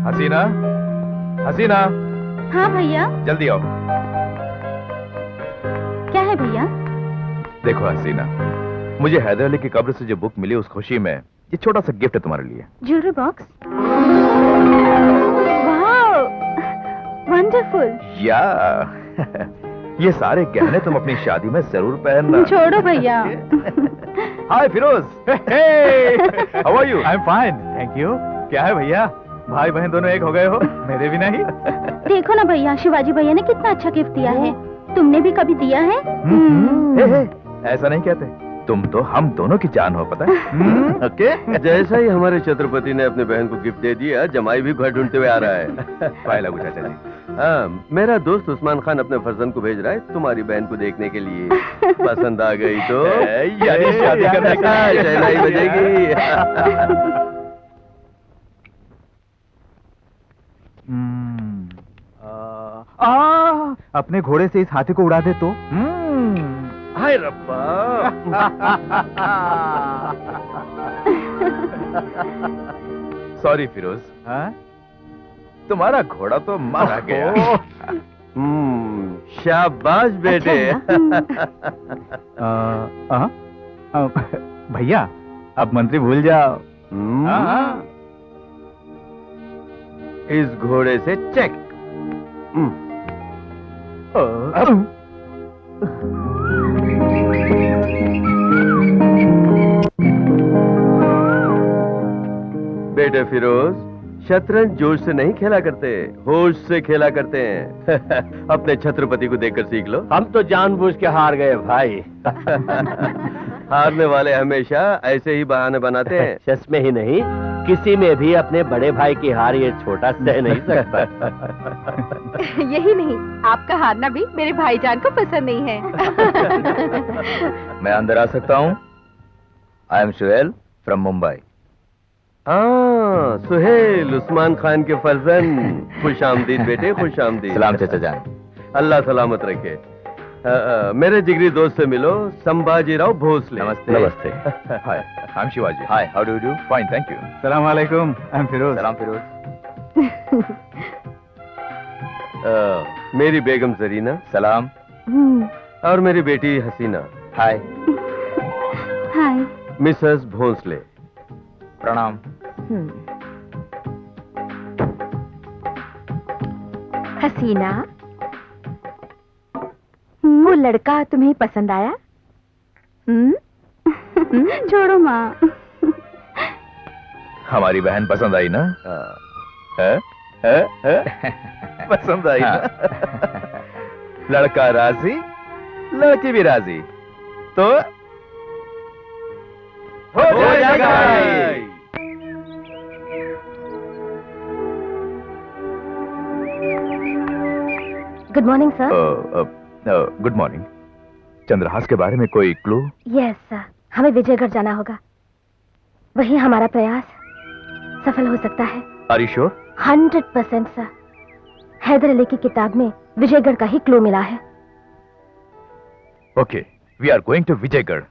हसीना, हसीना। हाँ भैया। जल्दी आओ। क्या है भैया? देखो हसीना, मुझे हैदर अली की कब्र से जो बुक मिली उस खुशी में ये छोटा सा गिफ्ट है तुम्हारे लिए। Jewellery box. Wow, wonderful. या ये सारे गहने तुम अपनी शादी में जरूर पहनना। छोड़ो भैया। Hi Firoz. How are you? I am fine, thank you. क्या है भैया, भाई बहन दोनों एक हो गए हो? मेरे भी नहीं। देखो ना भैया, शिवाजी भैया ने कितना अच्छा गिफ्ट दिया है। तुमने भी कभी दिया है? ऐसा नहीं कहते, तुम तो हम दोनों की जान हो, पता है। ओके। जैसा ही हमारे छत्रपति ने अपने बहन को गिफ्ट दे दिया, जमाई भी घर ढूंढते हुए आ रहा है। पाए लागू चाचा जी। हाँ, मेरा दोस्त उस्मान खान अपने फर्जंद को भेज रहा है तुम्हारी बहन को देखने के लिए। पसंद आ गई तो यानी शादी करने का शहनाई बजेगी। अपने घोड़े से इस हाथी को उड़ा दे तो। हाय रब्बा। सॉरी फिरोज, तुम्हारा घोड़ा तो मारा गया। शाबाश बेटे। भैया अब मंत्री भूल जाओ। इस घोड़े से चेक। बेटे फिरोज, शतरंज जोश से नहीं खेला करते, होश से खेला करते हैं। अपने छत्रपति को देखकर सीख लो। हम तो जानबूझ के हार गए भाई। हारने वाले हमेशा ऐसे ही बहाने बनाते हैं। सच में ही नहीं, किसी में भी अपने बड़े भाई की हार ये छोटा सह नहीं सकता। यही नहीं, आपका हारना भी मेरे भाईजान को पसंद नहीं है। मैं अंदर आ सकता हूँ? I am Suhel from Mumbai. हाँ, सुहेल, उस्मान खान के फर्जंद। खुश आमदीद बेटे, खुश आमदीद। सलाम चाचा जान। अल्लाह सलामत रखे। मेरे जिगरी दोस्त से मिलो, संभाजीराव भोसले। नमस्ते। नमस्ते। Hi, I am Shivaji. Hi, how do you do? Fine, thank you. सलाम वालेकुम, आई एम फिरोज। सलाम फिरोज। मेरी बेगम जरीना। सलाम। और मेरी बेटी हसीना। हाय। हाय। मिसेस भोसले। प्रणाम। हसीना, वो लड़का तुम्हें पसंद आया? छोड़ो माँ। हमारी बहन पसंद आई ना? पसंद आई ना? लड़का राजी, लड़की भी राजी, तो हो जाएगा। Good morning sir. Good morning. Chandrahas के बारे में कोई क्लू? यस सर, हमें विजयगढ़ जाना होगा। वही हमारा प्रयास सफल हो सकता है। Are you sure? 100% sir. Haider Ali की किताब में विजयगढ़ का ही क्लू मिला है। Okay, we are going to Vijaygarh.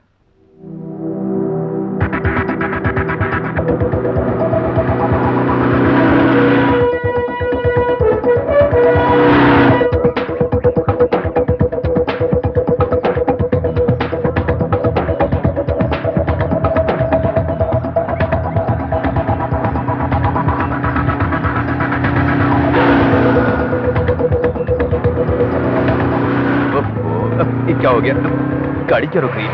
क्या हो गया? गाड़ी क्या रुक रही है?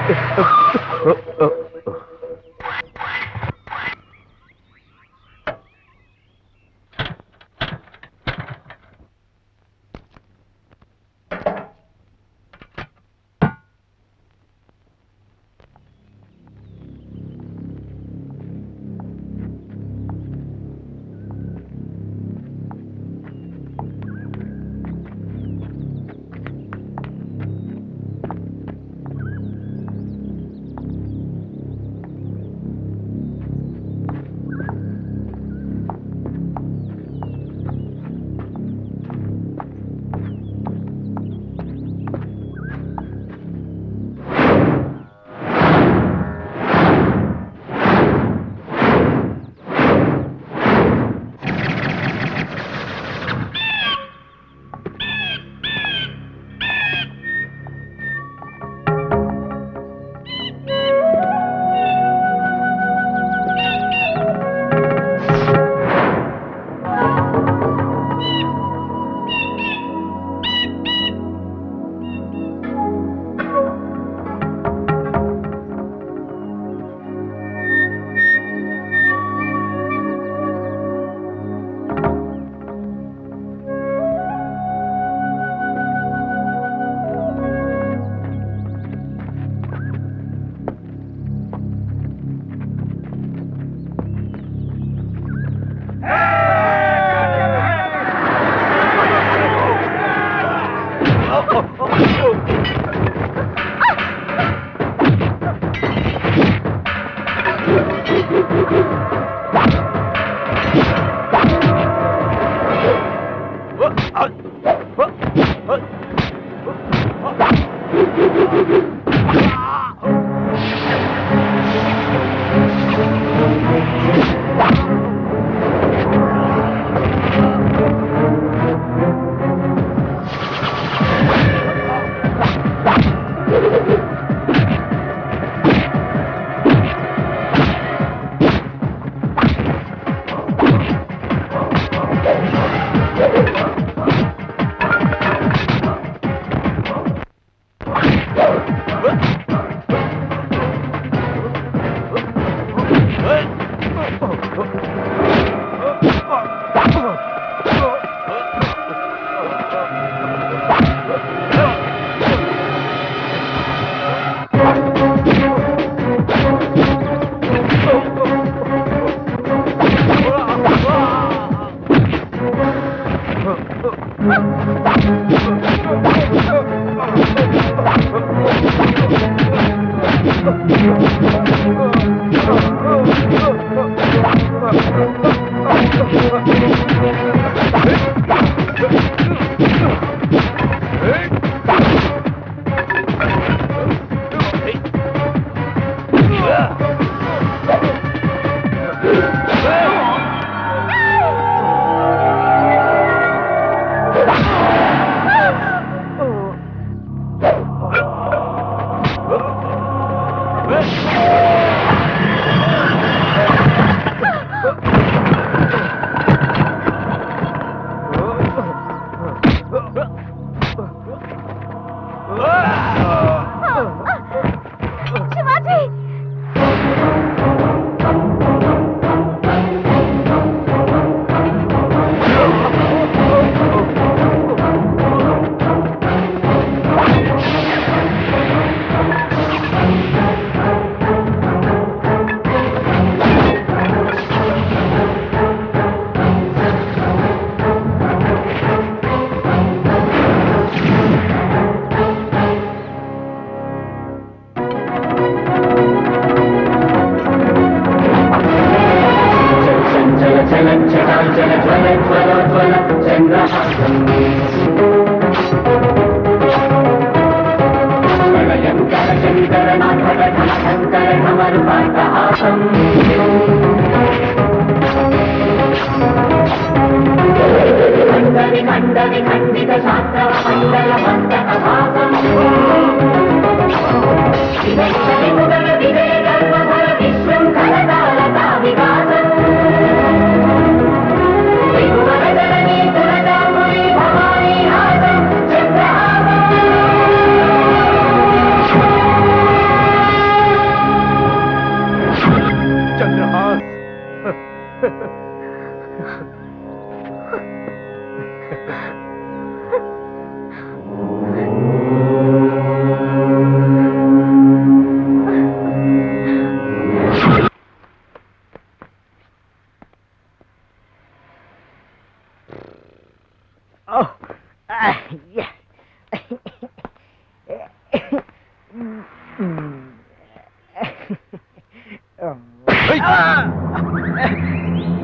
शिवाजी!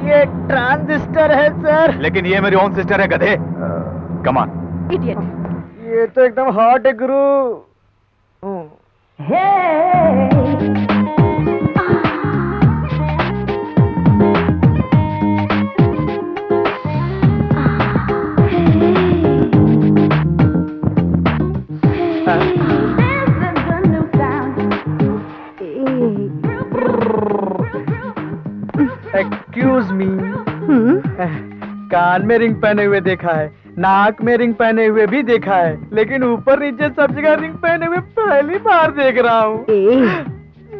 ये ट्रांजिस्टर है सर। लेकिन ये मेरी ओन सिस्टर है गधे। कमान। इडियट। ये तो एकदम हॉट है गुरु। Excuse me. कान में रिंग पहने हुए देखा है, नाक में रिंग पहने हुए भी देखा है, लेकिन ऊपर नीचे सब जगह रिंग पहने हुए पहली बार देख रहा हूँ।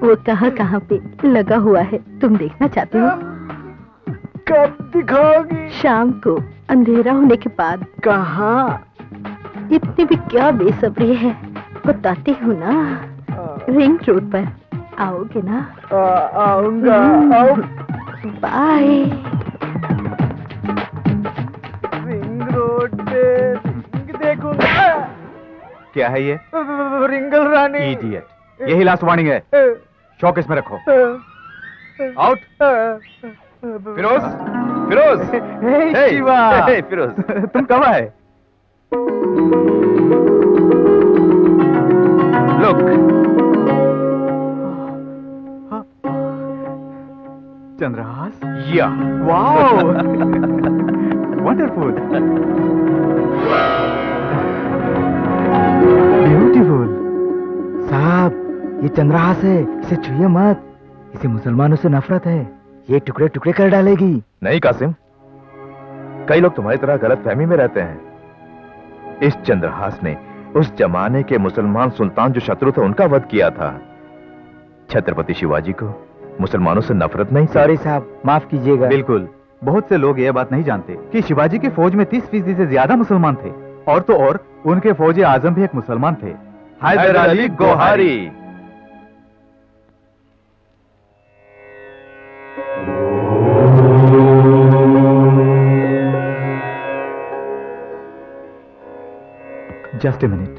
वो कहाँ पे लगा हुआ है, तुम देखना चाहते हो? कब दिखाओगी? शाम को अंधेरा होने के बाद। कहाँ? इतनी भी क्या बेसब्री है, बताती हूँ ना। रिंग रोड पर आओगे ना? आऊंगा। आओ। बाय। रिंग रोड पे रिंग देखूंगा। क्या है ये? रिंगल रानी। इडियट। यही लास्ट वार्निंग है। शोकेस में रखो। आउट। फिरोज, फिरोज। हे शिवा। हे फिरोज, तुम कब आए? लुक। चंद्रहास। या। वाओ। वंडरफुल। ब्यूटीफुल। साहब, ये चंद्रहास है, इसे छुइए मत। इसे मुसलमानों से नफरत है, ये टुकड़े टुकड़े कर डालेगी। नहीं कासिम, कई लोग तुम्हारी तरह गलत फहमी में रहते हैं। इस चंद्रहास ने उस जमाने के मुसलमान सुल्तान जो शत्रु थे उनका वध किया था। छत्रपति शिवाजी को मुसलमानों से नफरत नहीं। सॉरी साहब, माफ कीजिएगा। बिल्कुल। बहुत से लोग यह बात नहीं जानते कि शिवाजी की फौज में 30% से ज्यादा मुसलमान थे, और तो और उनके फौजी आजम भी एक मुसलमान थे, Haidar Ali Gohari. Just a minute.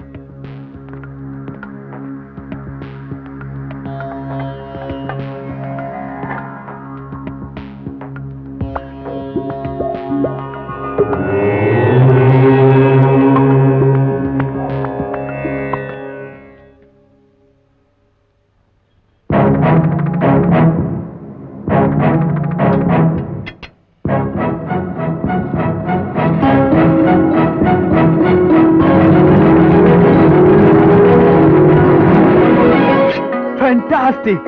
ठीक।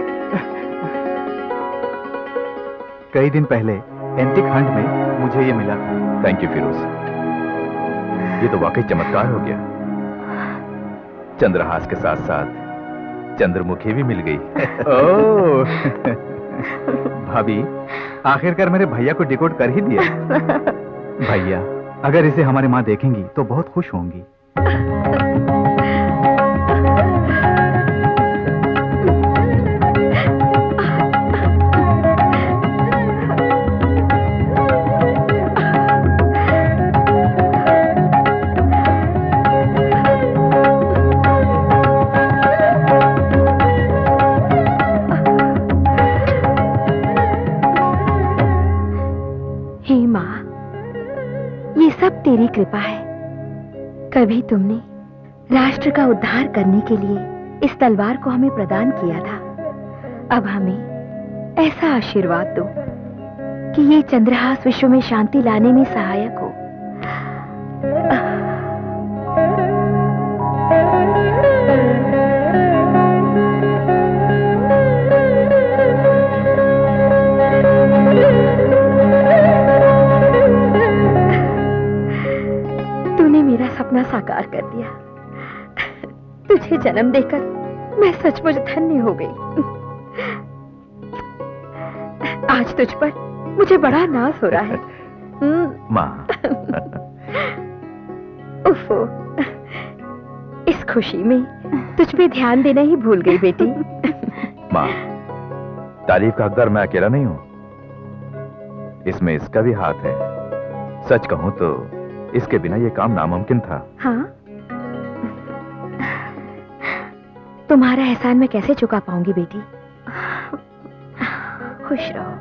कई दिन पहले एंटिक हंट में मुझे ये मिला था। थैंक यू फिरोज, ये तो वाकई चमत्कार हो गया। चंद्रहास के साथ साथ चंद्रमुखी भी मिल गई। ओह भाभी, आखिरकार मेरे भैया को डिकोड कर ही दिया। भैया, अगर इसे हमारी माँ देखेंगी तो बहुत खुश होंगी। हे माँ, ये सब तेरी कृपा है। कभी तुमने राष्ट्र का उद्धार करने के लिए इस तलवार को हमें प्रदान किया था। अब हमें ऐसा आशीर्वाद दो कि ये चंद्रहास विश्व में शांति लाने में सहायक हो। तूने मेरा सपना साकार कर दिया। तुझे जन्म देकर मैं सचमुच धन्य हो गई। आज तुझ पर मुझे बड़ा नाज हो रहा है। माँ, उफ़ो, इस खुशी में तुझ पे ध्यान देना ही भूल गई बेटी। माँ, तारीफ का हकदार मैं अकेला नहीं हूँ, इसमें इसका भी हाथ है। सच कहूँ तो इसके बिना ये काम नामुमकिन था। हाँ, तुम्हारा एहसान मैं कैसे चुका पाऊंगी बेटी। खुश रहो।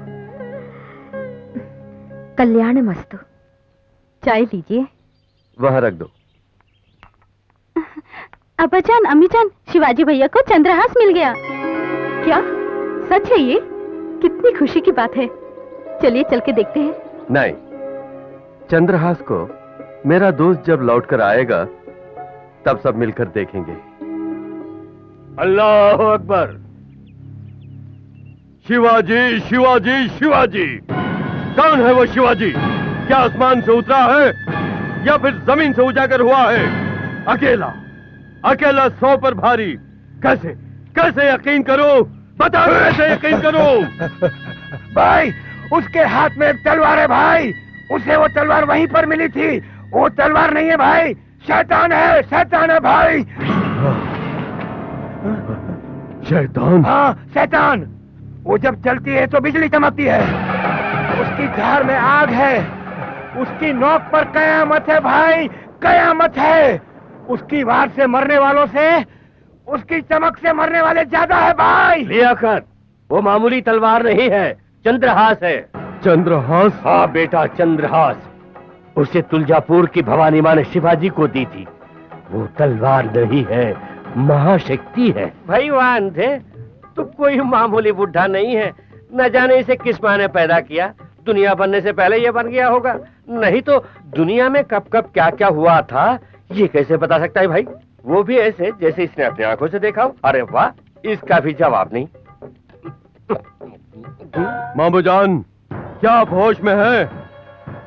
कल्याण मस्तु। चाय लीजिए। वह रख दो। अब्बाजान, अम्मीजान, शिवाजी भैया को चंद्रहास मिल गया। क्या सच है ये? कितनी खुशी की बात है। चलिए चल के देखते हैं। नहीं, चंद्रहास को मेरा दोस्त जब लौट कर आएगा तब सब मिलकर देखेंगे। अल्लाह अकबर। शिवाजी, शिवाजी, शिवाजी। कौन है वो शिवाजी? क्या आसमान से उतरा है या फिर जमीन से उजागर हुआ है? अकेला, अकेला 100 पर भारी। कैसे कैसे यकीन करो? बताओ, कैसे यकीन करो? भाई, उसके हाथ में एक तलवार है भाई। उसे वो तलवार वहीं पर मिली थी। वो तलवार नहीं है भाई, शैतान है भाई। शैतान? हाँ, शैतान। वो जब चलती है तो बिजली चमकती है। उसकी धार में आग है। उसकी नोक पर कयामत है भाई, कयामत है। उसकी वार से मरने वालों से उसकी चमक से मरने वाले ज्यादा है भाई। लियाकत, वो मामूली तलवार नहीं है, चंद्रहास है। चंद्रहास? हाँ बेटा, चंद्रहास। उसे तुलजापुर की भवानी माँ ने शिवाजी को दी थी। वो तलवार नहीं है, महाशक्ति है। भाई वहां अंधे, तू कोई मामूली बुढ़ा नहीं है। न जाने इसे किस माँ ने पैदा किया। दुनिया बनने से पहले ये बन गया होगा, नहीं तो दुनिया में कब कब क्या क्या हुआ था ये कैसे बता सकता है भाई? वो भी ऐसे जैसे इसने अपनी आंखों से देखा हो। अरे वाह, इसका भी जवाब नहीं। मामू जान, क्या आप होश में हैं?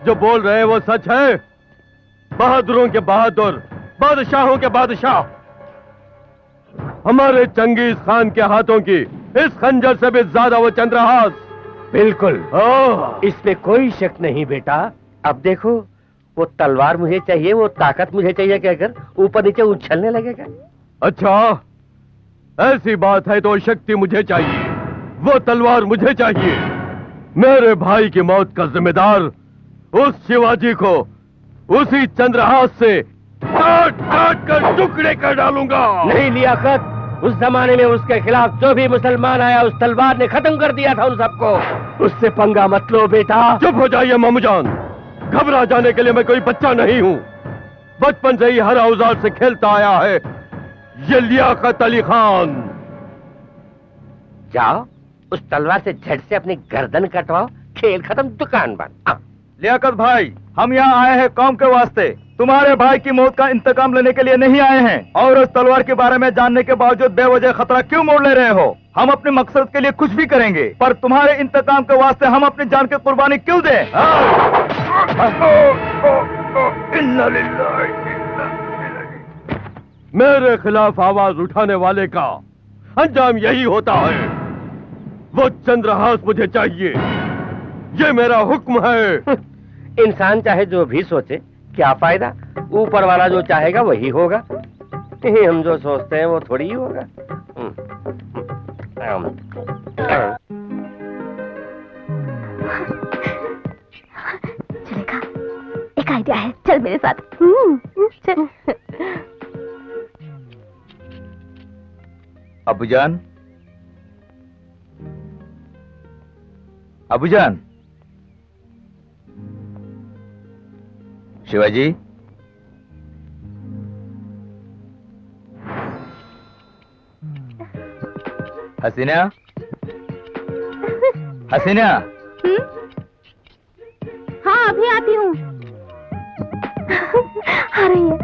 जो बोल रहे हैं वो सच है? बहादुरों के बहादुर, बादशाहों के बादशाह, हमारे चंगेज खान के हाथों की इस खंजर से भी ज्यादा वो चंद्रहास। बिल्कुल, इसमें कोई शक नहीं बेटा। अब देखो, वो तलवार मुझे चाहिए, वो ताकत मुझे चाहिए कहकर ऊपर नीचे उछलने लगेगा। अच्छा, ऐसी बात है तो शक्ति मुझे चाहिए, वो तलवार मुझे चाहिए। मेरे भाई की मौत का जिम्मेदार उस शिवाजी को उसी चंद्रहास से काट काट कर टुकड़े कर डालूंगा। नहीं लियाकत, उस जमाने में उसके खिलाफ जो भी मुसलमान आया उस तलवार ने खत्म कर दिया था उन सबको। उससे पंगा मत लो बेटा। चुप हो जाइए मामू जान, घबरा जाने के लिए मैं कोई बच्चा नहीं हूँ। बचपन से ही हर औजार से खेलता आया है ये लियाकत अली खान। जाओ, उस तलवार से झट से अपनी गर्दन कटवाओ, खेल खत्म, दुकान बंद। लियाकत भाई, हम यहाँ आए हैं कौम के वास्ते, तुम्हारे भाई की मौत का इंतकाम लेने के लिए नहीं आए हैं। और उस तलवार के बारे में जानने के बावजूद बेवजह खतरा क्यों मोड़ ले रहे हो? हम अपने मकसद के लिए कुछ भी करेंगे, पर तुम्हारे इंतकाम के वास्ते हम अपनी जान की कुर्बानी क्यों दें? मेरे खिलाफ आवाज उठाने वाले का अंजाम यही होता है। वो चंद्रहास मुझे चाहिए, ये मेरा हुक्म है। इंसान चाहे जो भी सोचे, क्या फायदा? ऊपर वाला जो चाहेगा वही होगा। हम जो सोचते हैं वो थोड़ी ही होगा। चलेगा, एक आइडिया है, चल मेरे साथ। चल। अबूजान, अबूजान, शिवाजी, हसीना, हसीना। हाँ अभी आती हूँ। आ रही है।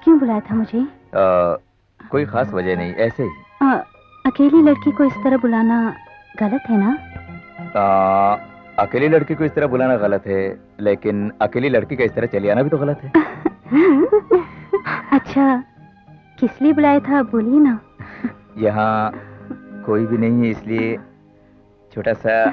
क्यों बुलाया था मुझे? कोई खास वजह नहीं, ऐसे ही। अकेली लड़की को इस तरह बुलाना गलत है ना? अकेली लड़की को इस तरह बुलाना गलत है, लेकिन अकेली लड़की का इस तरह चले आना भी तो गलत है। अच्छा, किस लिए बुलाया था बोलिए ना। यहाँ कोई भी नहीं है, इसलिए छोटा सा।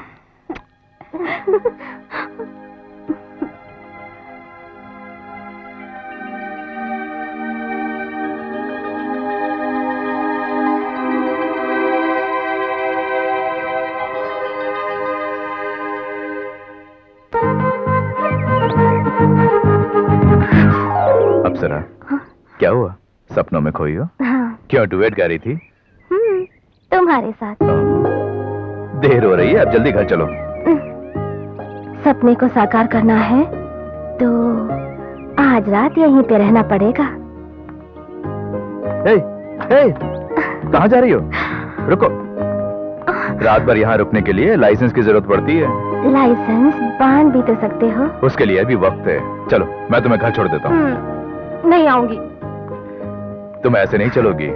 अप्सरा, क्या हुआ? सपनों में खोई हो? हाँ। क्यों डुएट गा रही थी? तुम्हारे साथ। देर हो रही है, अब जल्दी घर चलो। सपने को साकार करना है तो आज रात यहीं पे रहना पड़ेगा। हे, हे, कहाँ जा रही हो? रुको। रात भर यहाँ रुकने के लिए लाइसेंस की जरूरत पड़ती है। लाइसेंस बांध भी तो सकते हो। उसके लिए अभी वक्त है। चलो, मैं तुम्हें घर छोड़ देता हूँ। नहीं आऊंगी। तुम ऐसे नहीं चलोगी।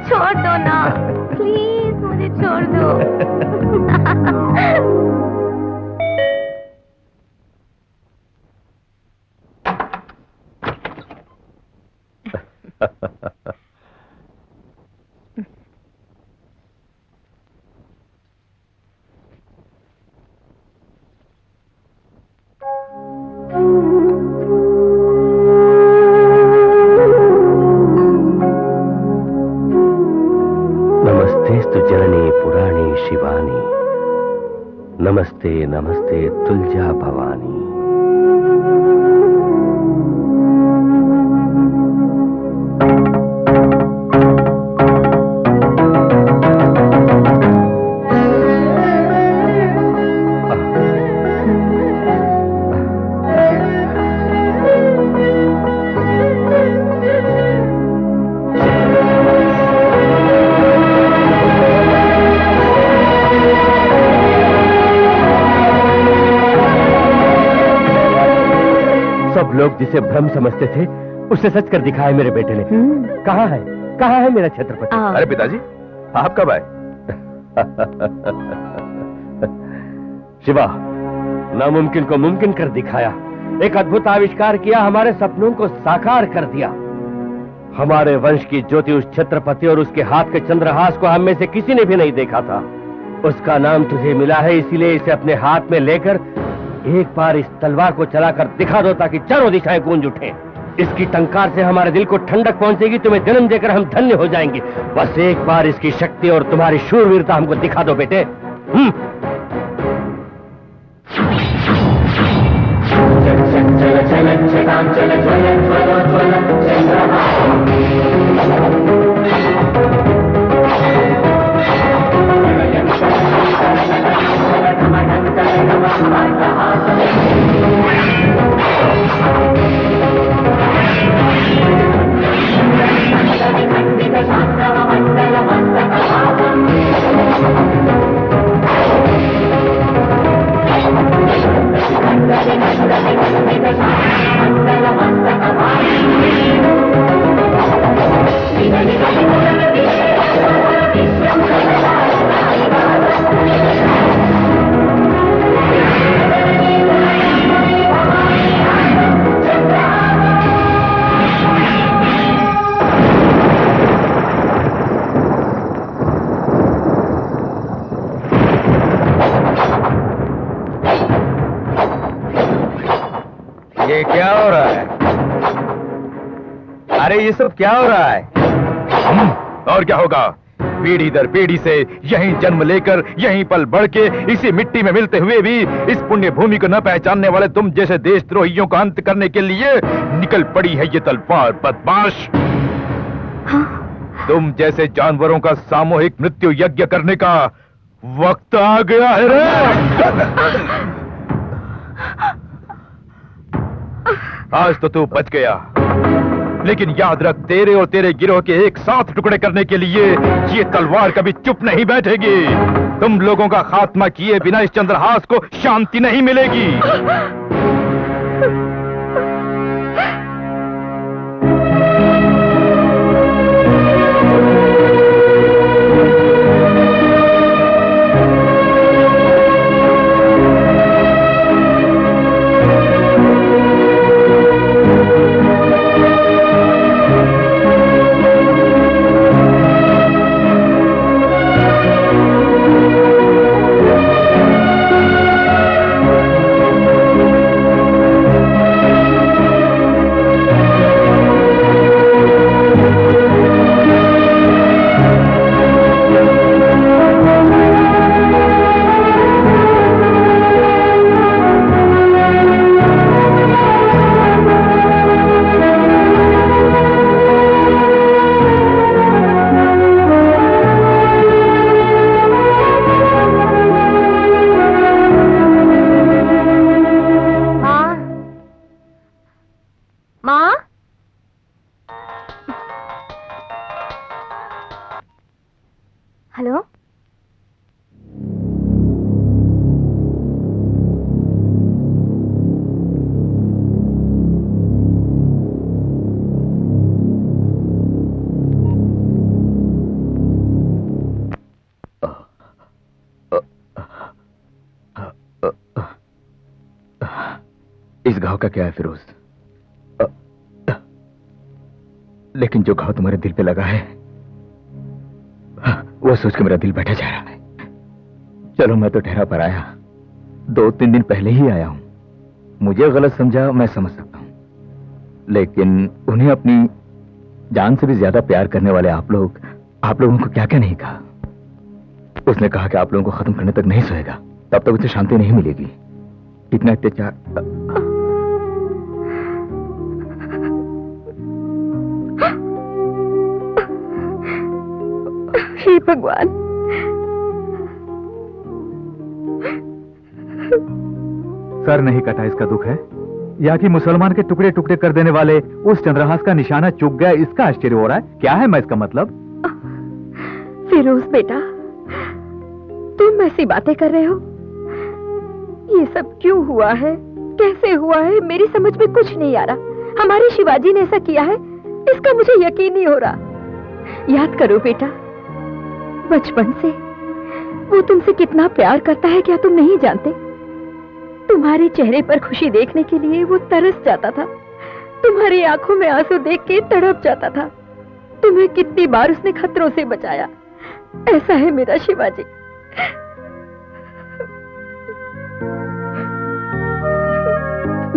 छोड़ दो ना, प्लीज मुझे छोड़ दो। नमस्तेस्तु जननी पुराणी शिवानी, नमस्ते नमस्ते तुलजा भवानी। सब लोग जिसे भ्रम समझते थे उसे सच कर दिखाया मेरे बेटे ने। कहाँ है मेरा छत्रपति? अरे पिताजी, आप कब आए? शिवा, नामुमकिन को मुमकिन कर दिखाया, एक अद्भुत आविष्कार किया, हमारे सपनों को साकार कर दिया। हमारे वंश की ज्योति उस छत्रपति और उसके हाथ के चंद्रहास को हम में से किसी ने भी नहीं देखा था। उसका नाम तुझे मिला है, इसीलिए इसे अपने हाथ में लेकर एक बार इस तलवार को चलाकर दिखा दो ताकि चारों दिशाएं गूंज उठें। इसकी टंकार से हमारे दिल को ठंडक पहुंचेगी, तुम्हें जन्म देकर हम धन्य हो जाएंगे। बस एक बार इसकी शक्ति और तुम्हारी शूरवीरता हमको दिखा दो बेटे। अरे ये सब क्या हो रहा है? और क्या होगा? पीढ़ी दर पीढ़ी से यहीं जन्म लेकर यहीं पल बढ़ के इसी मिट्टी में मिलते हुए भी इस पुण्य भूमि को न पहचानने वाले तुम जैसे देशद्रोहियों का अंत करने के लिए निकल पड़ी है ये तलवार बदमाश। तुम जैसे जानवरों का सामूहिक मृत्यु यज्ञ करने का वक्त आ गया है रे। आज तो तू बच गया, लेकिन याद रख, तेरे और तेरे गिरोह के एक साथ टुकड़े करने के लिए ये तलवार कभी चुप नहीं बैठेगी। तुम लोगों का खात्मा किए बिना इस चंद्रहास को शांति नहीं मिलेगी। हेलो, इस घाव का क्या है फिरोज? लेकिन जो घाव तुम्हारे दिल पे लगा है वो सोच के मेरा दिल बैठा जा रहा है। चलो, मैं तो ठहरा पर आया, 2-3 दिन पहले ही आया हूं। मुझे गलत समझा, मैं समझ सकता हूं, लेकिन उन्हें अपनी जान से भी ज्यादा प्यार करने वाले आप लोगों को क्या क्या नहीं कहा। उसने कहा कि आप लोगों को खत्म करने तक नहीं सोएगा, तब तक उसे शांति नहीं मिलेगी। इतना अत्याचार। हे भगवान, सर नहीं कटा इसका दुख है, या कि मुसलमान के टुकड़े टुकड़े कर देने वाले उस चंद्रहास का निशाना चूक गया, इसका आश्चर्य हो रहा है? क्या है मैं इसका मतलब? फिरोज बेटा, तुम ऐसी बातें कर रहे हो? ये सब क्यों हुआ है, कैसे हुआ है, मेरी समझ में कुछ नहीं आ रहा। हमारे शिवाजी ने ऐसा किया है, इसका मुझे यकीन नहीं हो रहा। याद करो बेटा, बचपन से वो तुमसे कितना प्यार करता है, क्या तुम नहीं जानते? तुम्हारे चेहरे पर खुशी देखने के लिए वो तरस जाता था, तुम्हारी आंखों में आंसू देख के तड़प जाता था। तुम्हें कितनी बार उसने खतरों से बचाया। ऐसा है मेरा शिवाजी।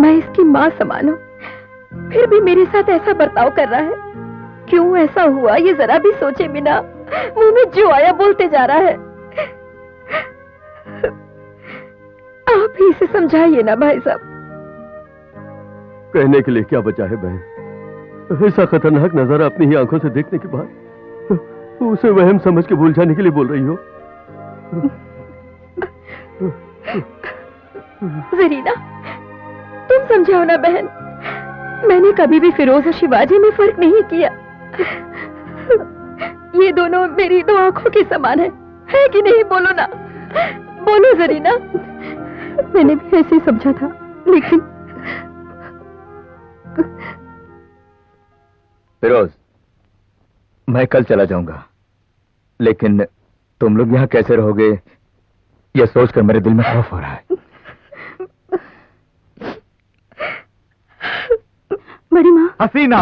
मैं इसकी मां समान हूं, फिर भी मेरे साथ ऐसा बर्ताव कर रहा है। क्यों ऐसा हुआ, ये जरा भी सोचे बिना मुंह में जो आया बोलते जा रहा है। आप ही इसे समझाइए ना भाई साहब। कहने के लिए क्या बचा है बहन? ऐसा खतरनाक नजारा अपनी ही आंखों से देखने के बाद उसे वहम समझ के भूल जाने के लिए बोल रही हो? जरीना, तुम समझाओ ना बहन। मैंने कभी भी फिरोज और शिवाजी में फर्क नहीं किया। ये दोनों मेरी दो आंखों के समान है कि नहीं? बोलो ना, बोलो जरीना। मैंने भी ऐसे ही समझा था, लेकिन फिरोज, मैं कल चला जाऊंगा, लेकिन तुम लोग यहाँ कैसे रहोगे यह सोचकर मेरे दिल में खौफ हो रहा है। बड़ी माँ। हसीना,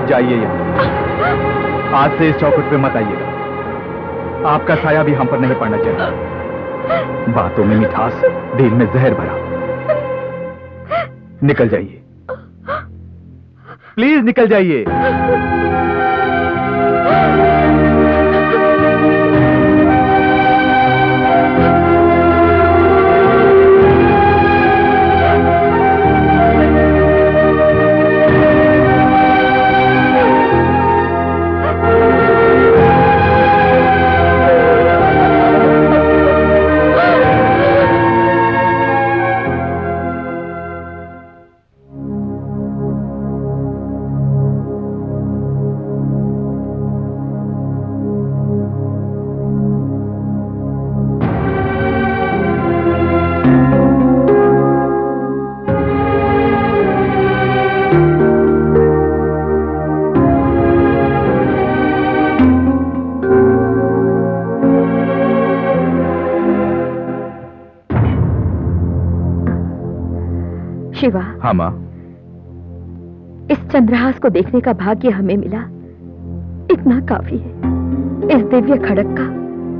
जाइए यहाँ से। आज से इस चौखट पे मत आइएगा। आपका साया भी हम पर नहीं पड़ना चाहिए। बातों में मिठास, दिल में जहर भरा। निकल जाइए, प्लीज निकल जाइए। शिवा, हाँ माँ। इस चंद्रहास को देखने का भाग्य हमें मिला, इतना काफी है। इस दिव्य खड़क का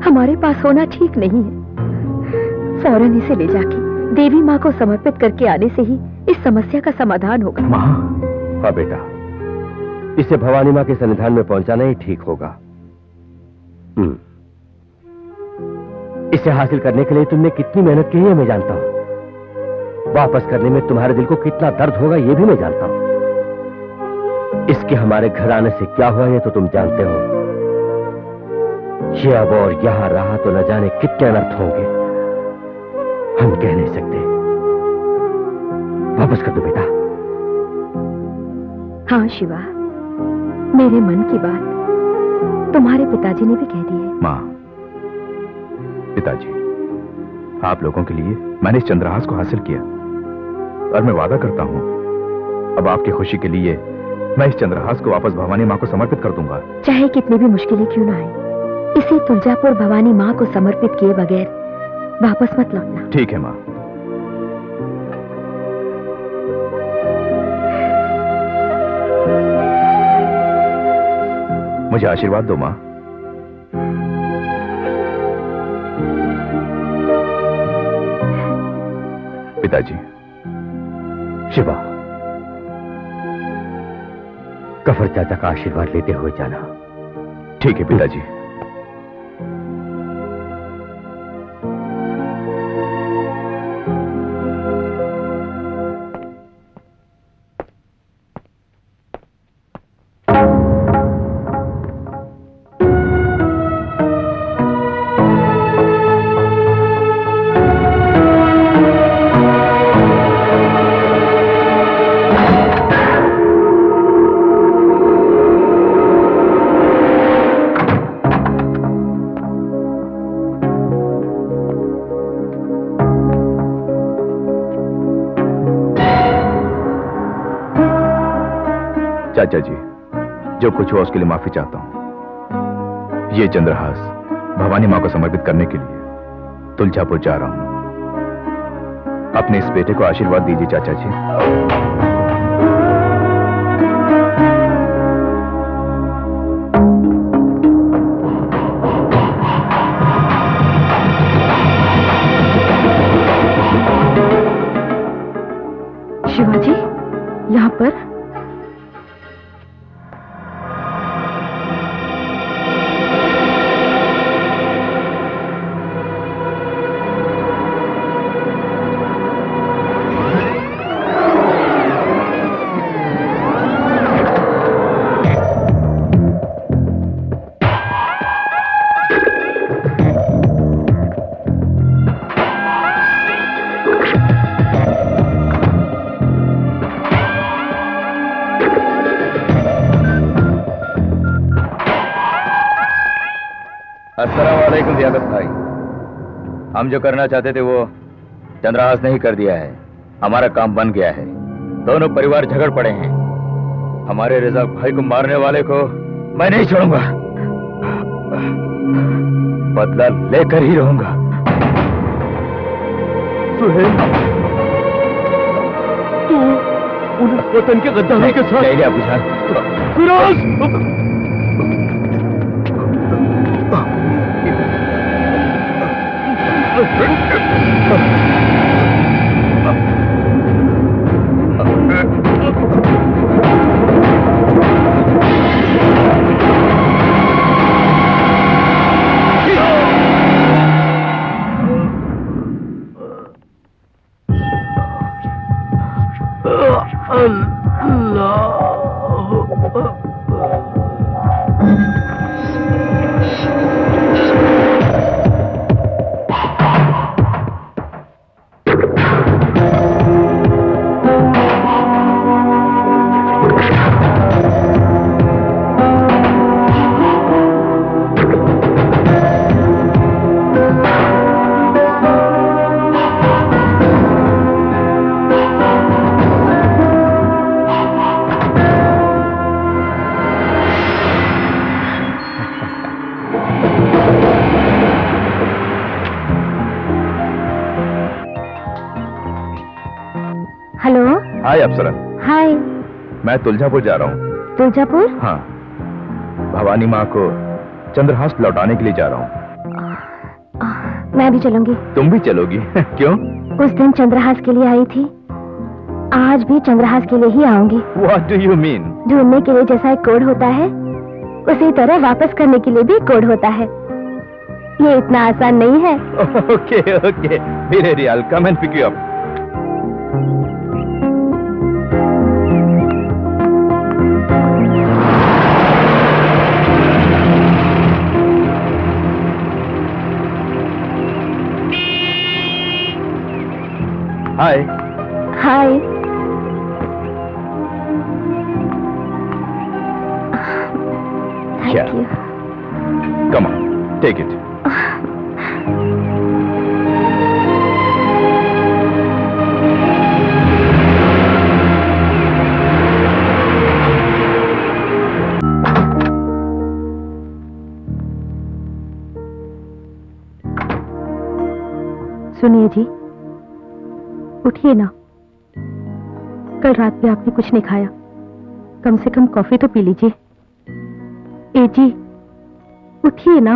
हमारे पास होना ठीक नहीं है। फौरन इसे ले जाके देवी माँ को समर्पित करके आने से ही इस समस्या का समाधान होगा। माँ, हाँ बेटा, इसे भवानी माँ के सन्निधान में पहुंचाना ही ठीक होगा। इसे हासिल करने के लिए तुमने कितनी मेहनत की है मैं जानता हूं। वापस करने में तुम्हारे दिल को कितना दर्द होगा ये भी मैं जानता हूं। इसके हमारे घर आने से क्या हुआ ये तो तुम जानते हो। ये अब और यहां रहा तो न जाने कितने अनर्थ होंगे, हम कह नहीं सकते। वापस कर दो बेटा। हाँ शिवा, मेरे मन की बात तुम्हारे पिताजी ने भी कह दी है। माँ, पिताजी, आप लोगों के लिए मैंने इस चंद्रहास को हासिल किया और मैं वादा करता हूं अब आपकी खुशी के लिए मैं इस चंद्रहास को वापस भवानी माँ को समर्पित कर दूंगा। चाहे कितनी भी मुश्किलें क्यों ना आए, इसे तुलजापुर भवानी माँ को समर्पित किए बगैर वापस मत लौटना। ठीक है माँ। मुझे आशीर्वाद दो माँ। पिताजी। शिवा, कफर चाचा का आशीर्वाद लेते हुए जाना। ठीक है पिताजी। चाचा जी, जो कुछ हुआ उसके लिए माफी चाहता हूं। ये चंद्रहास भवानी माँ को समर्पित करने के लिए तुलजापुर जा रहा हूं। अपने इस बेटे को आशीर्वाद दीजिए चाचा जी। शिवाजी, यहाँ पर अस्सलाम वालेकुम लियाकत भाई। हम जो करना चाहते थे वो चंद्रहास ने ही कर दिया है। हमारा काम बन गया है। दोनों परिवार झगड़ पड़े हैं। हमारे रज़ाक भाई को मारने वाले को मैं नहीं छोड़ूंगा, बदला लेकर ही रहूंगा। सुहेल, तू उन वतन के गद्दारों के साथ नहीं अबू जान। फिरोज! हेलो। हाय अप्सरा, हाय। मैं तुलजापुर जा रहा हूँ। तुलजापुर? हाँ, भवानी माँ को चंद्रहास लौटाने के लिए जा रहा हूँ। मैं भी चलूंगी। तुम भी चलोगी? क्यों? उस दिन चंद्रहास के लिए आई थी, आज भी चंद्रहास के लिए ही आऊंगी। What do you mean? ढूंढने के लिए जैसा एक कोड होता है, उसी तरह वापस करने के लिए भी कोड होता है। ये इतना आसान नहीं है। Okay, okay. Be ready. I'll come and pick you up. Hi. Hi. Yeah. Thank you. Come on, take it. सुनिए जी, उठिए ना। कल रात भी आपने कुछ नहीं खाया, कम से कम कॉफी तो पी लीजिए। ए जी, उठिए ना।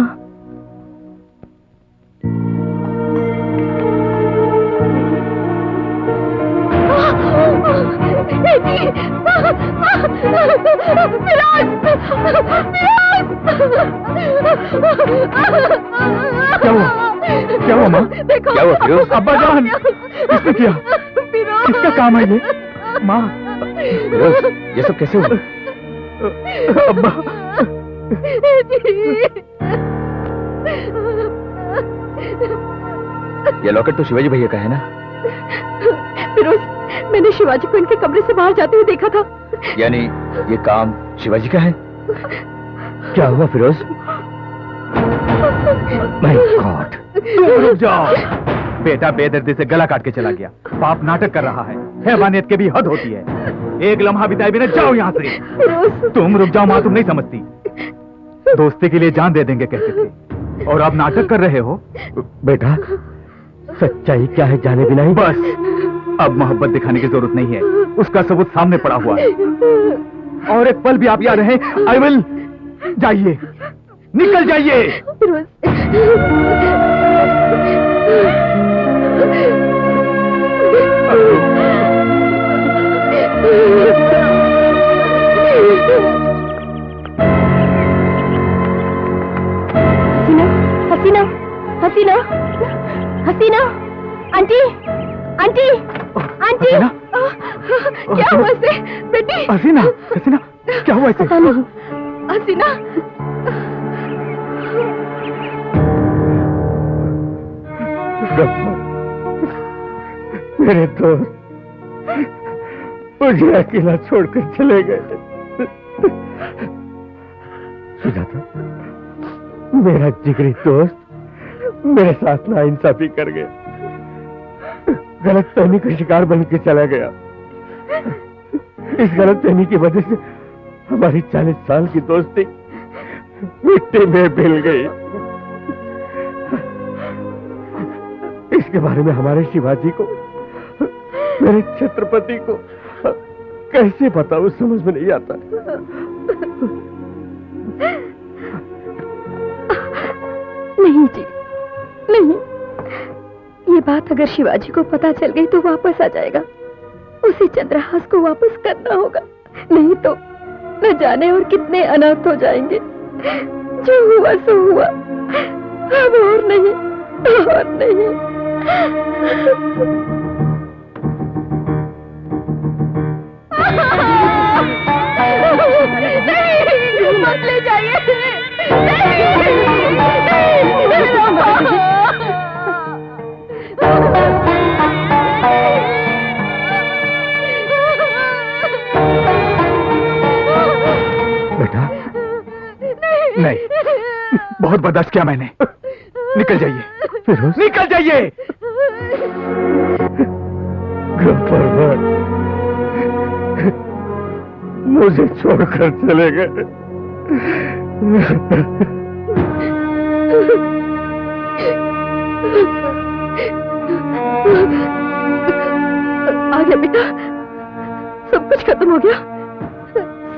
क्या हुआ? क्या हुआ माँ? देखो, क्या हुआ फिरोज? अब्बा जान, किसने किया? किसका काम है ये? माँ, फिरोज, ये सब कैसे हुआ? अब्बा, ये लॉकेट तो शिवाजी भैया का है ना? फिरोज, मैंने शिवाजी को इनके कमरे से बाहर जाते हुए देखा था। यानी ये काम शिवाजी का है? क्या हुआ फिरोज? My God! रुक जाओ। बेटा बेदर्दी से गला काट के चला गया, बाप नाटक कर रहा है। हैवानियत के भी हद होती है। एक लम्हा बिताए बिना जाओ यहाँ से। तुम रुक जाओ माँ, तुम नहीं समझती। दोस्ती के लिए जान दे देंगे कहते थे, और अब नाटक कर रहे हो। बेटा, सच्चाई क्या है जाने बिना ही। बस, अब मोहब्बत दिखाने की जरूरत नहीं है, उसका सबूत सामने पड़ा हुआ है। और एक पल भी आप यहाँ रहे, आई विल। जाइए, निकल जाइए। हसीना, हसीना, हसीना, आंटी, आंटी, आंटी। हसीना? क्या हुआ इसे? बेटी, हसीना, हसीना, क्या हुआ इसे? पता नहीं। हसीना, मेरे दोस्त मुझे अकेला छोड़कर चले गए। सुजाता, मेरा जिगरी दोस्त मेरे साथ नाइंसाफी कर गया, गलतफहमी का शिकार बन के चला गया। इस गलतफहमी की वजह से हमारी 40 साल की दोस्ती मिट्टी में मिल गई। इसके बारे में हमारे शिवाजी को, मेरे छत्रपति को कैसे बताऊं, समझ में नहीं आता। नहीं जी, नहीं। ये बात अगर शिवाजी को पता चल गई तो वापस आ जाएगा। उसे चंद्रहास को वापस करना होगा, नहीं तो न जाने और कितने अनर्थ हो जाएंगे। जो हुआ सो हुआ, अब और नहीं, और नहीं। बहुत बर्दाश्त किया मैंने। निकल जाइए, फिरोज निकल जाइए। गफ्फार, मुझे छोड़कर चले गए। आ गया बेटा, सब कुछ खत्म हो गया,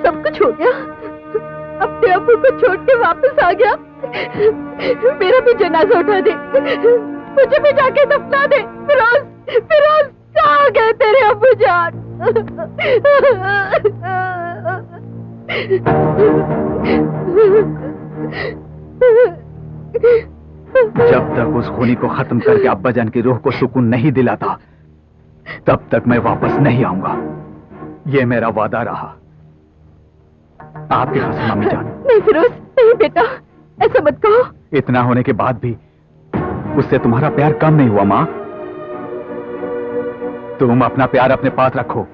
सब कुछ हो गया। अपने अब्बू को छोड़ के वापस आ गया। मेरा भी जनाजा उठा दे, मुझे भी जाके दफना दे। फिरोज, फिरोज, कहाँ गए तेरे अब्बू जान? जब तक उस खूनी को खत्म करके अब्बा जान की रूह को सुकून नहीं दिलाता, तब तक मैं वापस नहीं आऊंगा। ये मेरा वादा रहा। आपकी कसम मम्मी जान। नहीं फिरोज, नहीं बेटा, ऐसा मत कहो। इतना होने के बाद भी उससे तुम्हारा प्यार कम नहीं हुआ माँ। तुम अपना प्यार अपने पास रखो।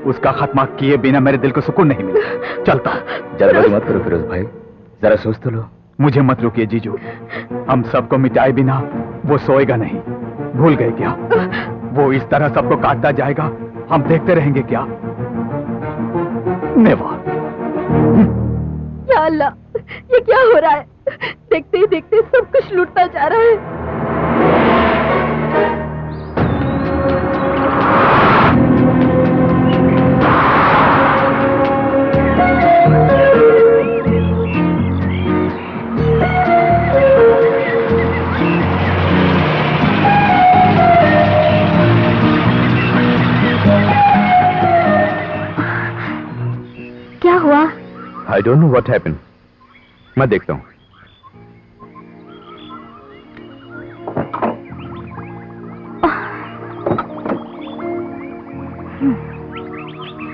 उसका खात्मा किए बिना मेरे दिल को सुकून नहीं मिला। चलता। जल्दबाजी मत करो फिरोज भाई, जरा सोच तो लो। मुझे मत रोकिए जीजू। हम सबको मिटाए बिना वो सोएगा नहीं। भूल गए क्या? वो इस तरह सबको काटता जाएगा, हम देखते रहेंगे क्या? नेवा। या अल्लाह, ये क्या हो रहा है? देखते ही देखते सब कुछ लूटता जा रहा है। क्या हुआ? I don't know what happened. मैं देखता हूं।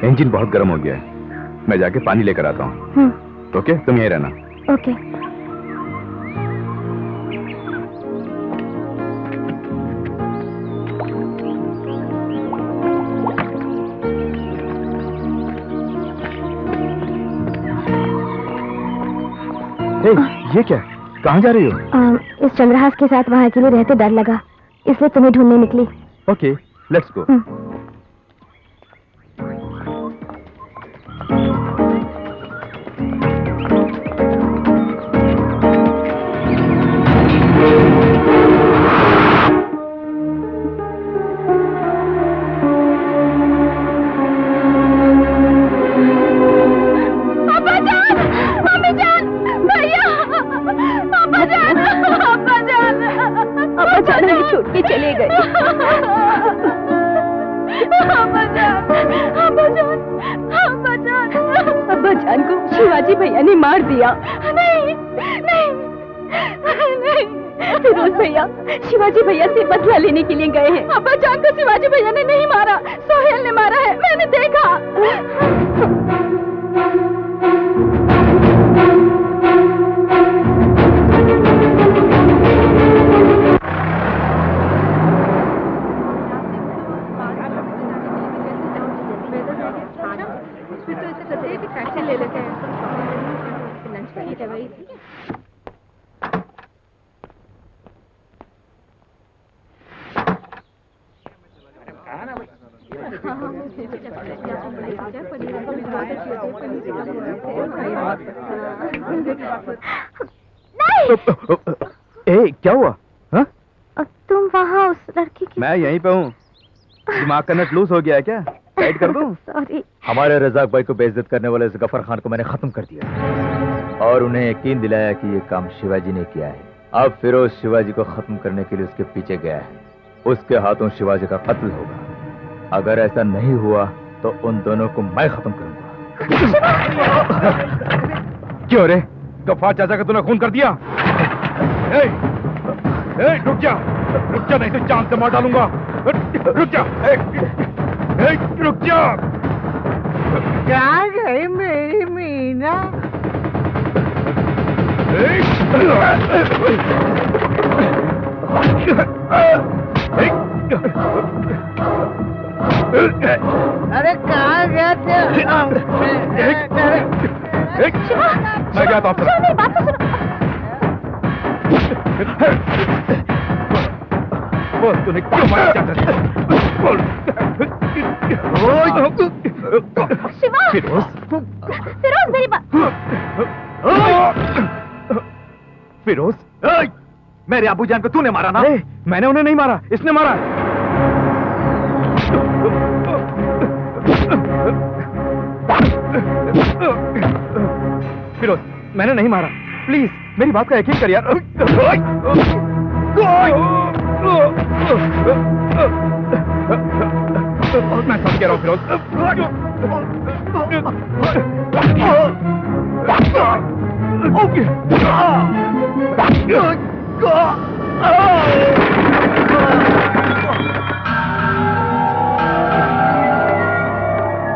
इंजन बहुत गर्म हो गया है, मैं जाके पानी लेकर आता हूं। ओके, तुम यहीं रहना। ओके। ये क्या? कहाँ जा रही हो? इस चंद्रहास के साथ वहाँ अकेले रहते डर लगा, इसलिए तुम्हें ढूंढने निकली। Okay, let's go. चले गए। अब्बा जान को शिवाजी भैया ने मार दिया। नहीं, नहीं, नहीं। फिरोज भैया शिवाजी भैया से बदला लेने के लिए गए हैं। अब्बा जान को शिवाजी भैया ने नहीं मारा, सोहेल ने मारा है, मैंने देखा। ले लेते हैं लंच का ही वही। ए, क्या हुआ? हाँ? तुम वहाँ उस लड़की की। मैं यहीं पे हूँ। दिमाग का नट लूज हो गया है क्या? टाइट कर दूं? सॉरी। हमारे रजाक भाई को बेइज्जत करने वाले इस गफर खान को मैंने खत्म कर दिया और उन्हें यकीन दिलाया कि ये काम शिवाजी ने किया है। अब फिरोज शिवाजी को खत्म करने के लिए उसके पीछे गया है। उसके हाथों शिवाजी का कत्ल होगा। अगर ऐसा नहीं हुआ तो उन दोनों को मैं खत्म करूंगा। क्यों रे? गफ्फार चाचा का तूने खून कर दिया? रुक जा नहीं तो चांद से मार डालूंगा। रुक जा। रुक जा। कहाँ गई मेरी मीना? अरे कहाँ गया थे? मैं क्या था? तूने क्यों मारा चाचा? शिवा! फिरोज, फिरोज मेरी बात। फिरोज, मेरे अबू जान को तूने मारा ना? मैंने उन्हें नहीं मारा, इसने मारा। फिरोज, मैंने नहीं मारा, प्लीज मेरी बात का यकीन कर यार। मैं समझ कह रहा हूँ फिरोज।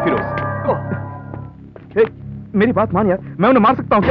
फिरोज, मेरी बात मान यार, मैं उन्हें मार सकता हूँ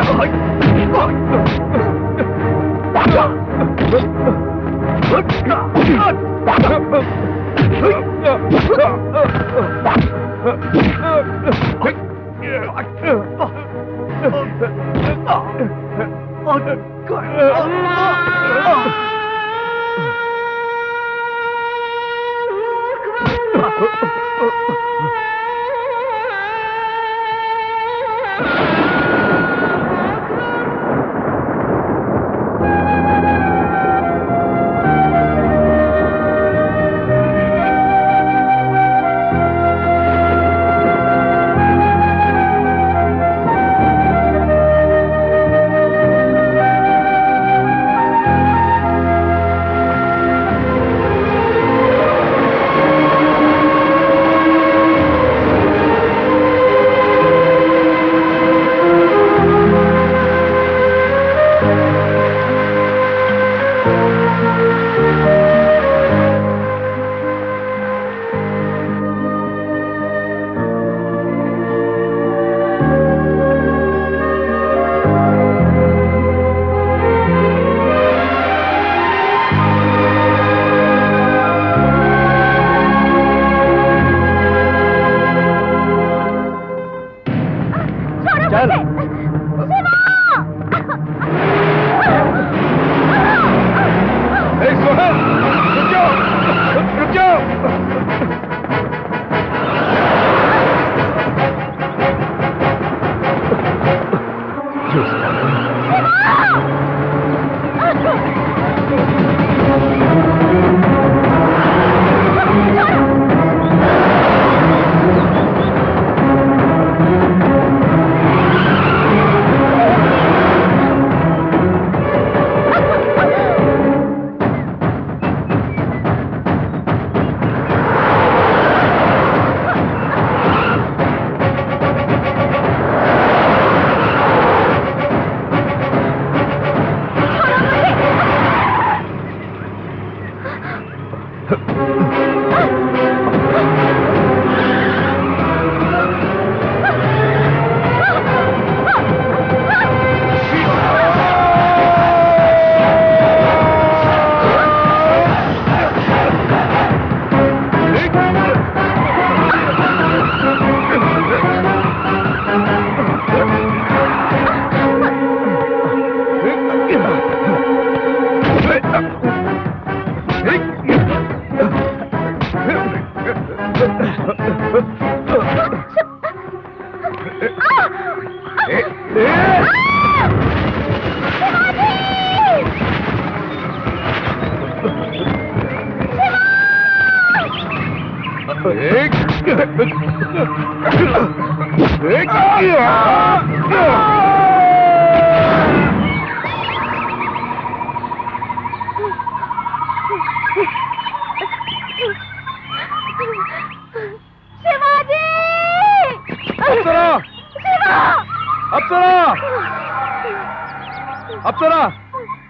Apsara,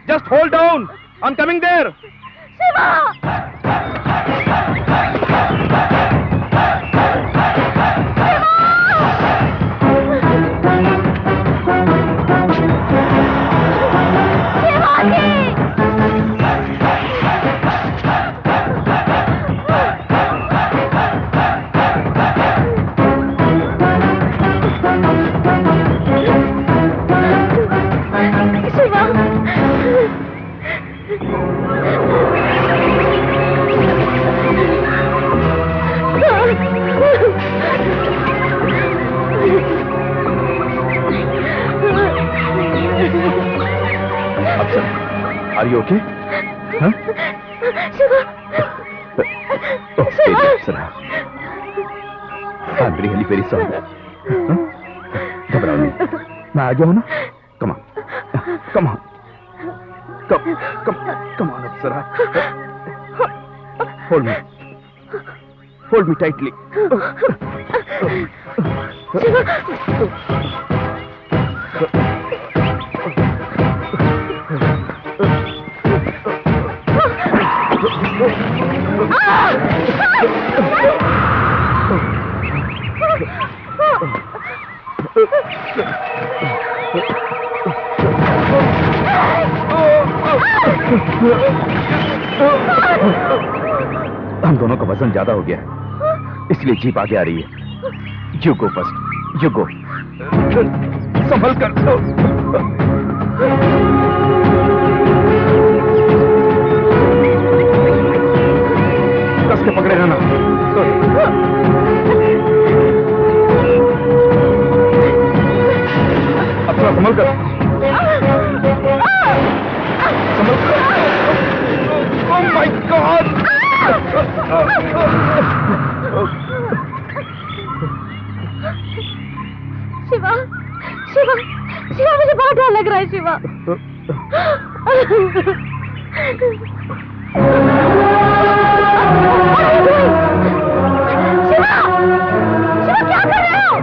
just hold down. I'm coming there. Are you okay? Huh? Shiva Okay, Apsara. I'm really very sorry. Huh? घबराओ नहीं, मैं आ गया हूँ ना? Come on, come on, come on, Apsara. Hold me tightly. हम दोनों का वजन ज्यादा हो गया है, इसलिए जीप आगे आ रही है। You go first, you go. संभल कर। कस के पकड़े रहना। अब थोड़ा संभल कर। संभल कर। Oh my God! Shiva Shiva Shiva मुझे बहुत डर लग रहा है शिवा। शिवा शिवा क्या कर रहे हो?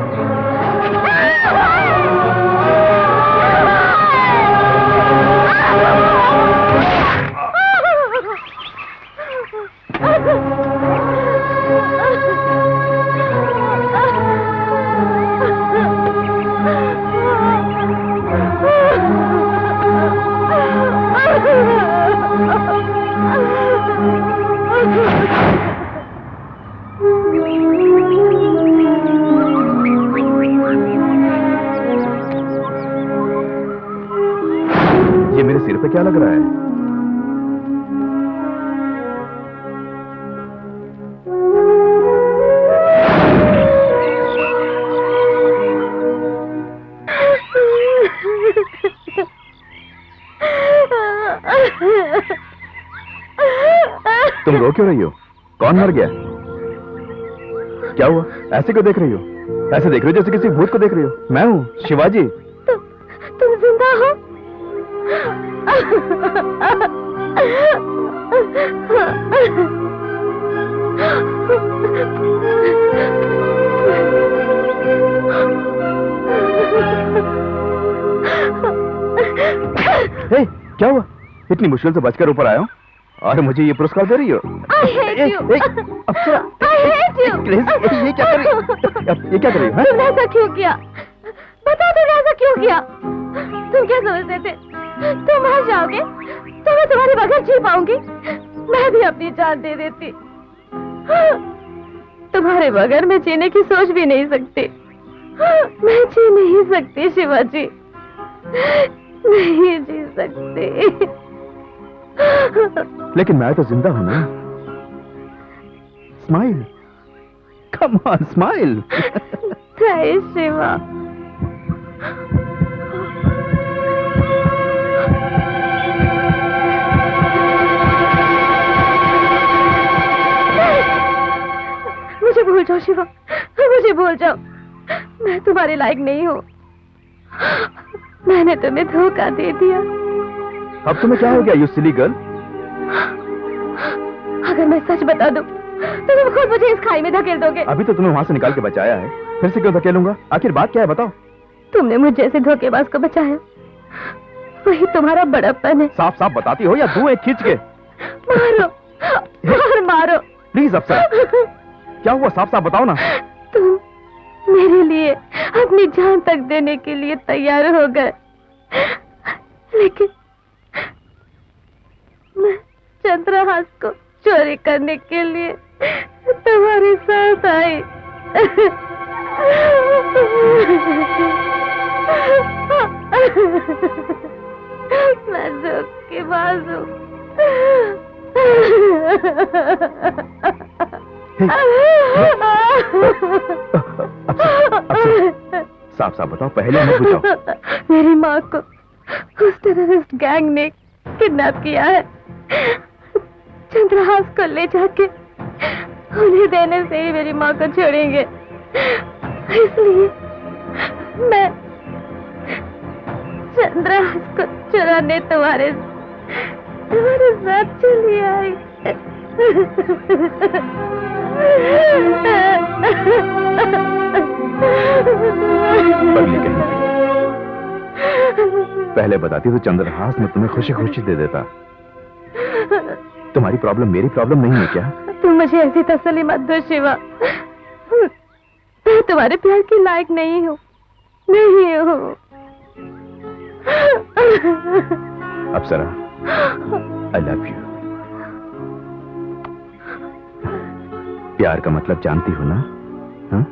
ये मेरे सिर पे क्या लग रहा है? तुम रो क्यों रही हो? कौन मर गया? क्या हुआ? ऐसे क्यों देख रही हो? ऐसे देख रही हो जैसे किसी भूत को देख रही हो। मैं हूँ शिवाजी। तुम जिंदा हो? हे, क्या हुआ? इतनी मुश्किल से बचकर ऊपर आया हूँ और मुझे ये पुरस्कार दे रही हो? I hate you. Apsara, I hate you. ये क्या कर रही हो? ये क्या कर रही हो? तुमने ऐसा क्यों किया? बता तुमने ऐसा क्यों किया? तुम क्या समझते थे? तुम मर जाओगे तो मैं तुम्हारे बगैर जी पाऊंगी? मैं भी अपनी जान दे देती। तुम्हारे बगैर मैं जीने की सोच भी नहीं सकती। मैं जी नहीं सकती शिवाजी, नहीं जी सकती। लेकिन मैं तो जिंदा हूं ना। Smile, come on smile. जय शिवा। मुझे भूल जाओ शिवा, मुझे भूल जाओ। मैं तुम्हारे लायक नहीं हूँ। मैंने तुम्हें धोखा दे दिया। अब तुम्हें क्या हो गया यू सिली गर्ल? अगर मैं सच बता दूं तो तुम खुद मुझे इस खाई में धकेल दोगे। अभी तो तुम्हें वहां से निकाल के बचाया है, फिर से क्यों धकेलूंगा? आखिर बात क्या है बताओ? तुमने मुझे जैसे धोखेबाज को बचाया, वही तुम्हारा बड़प्पन है। साफ साफ बताती हो या दूं एक खींच के? मारो और मारो। प्लीज अप्सरा, क्या हुआ? साफ साफ बताओ ना। तुम मेरे लिए अपनी जान तक देने के लिए तैयार हो गए, लेकिन मैं चंद्रहास को चोरी करने के लिए तुम्हारे साथ आई। मैं धोखेबाज हूँ। Hey, साफ साफ बताओ, पहले मत बुझाओ। मेरी माँ को उस टेररिस्ट गैंग ने किडनैप किया है। चंद्रहास को ले जाके उन्हें देने से ही मेरी माँ को छोड़ेंगे। इसलिए मैं चंद्रहास को चुराने तुम्हारे साथ चली आई। पगली कहीं की। पहले बताती तो चंद्रहास मैं तुम्हें खुशी खुशी दे देता। तुम्हारी प्रॉब्लम मेरी प्रॉब्लम नहीं है क्या? तुम मुझे ऐसी तसल्ली मत दो शिवा। मैं तुम्हारे प्यार के लायक नहीं हूँ, नहीं हूँ। अप्सरा, आई लव यू। प्यार का मतलब जानती हो ना? हाँ?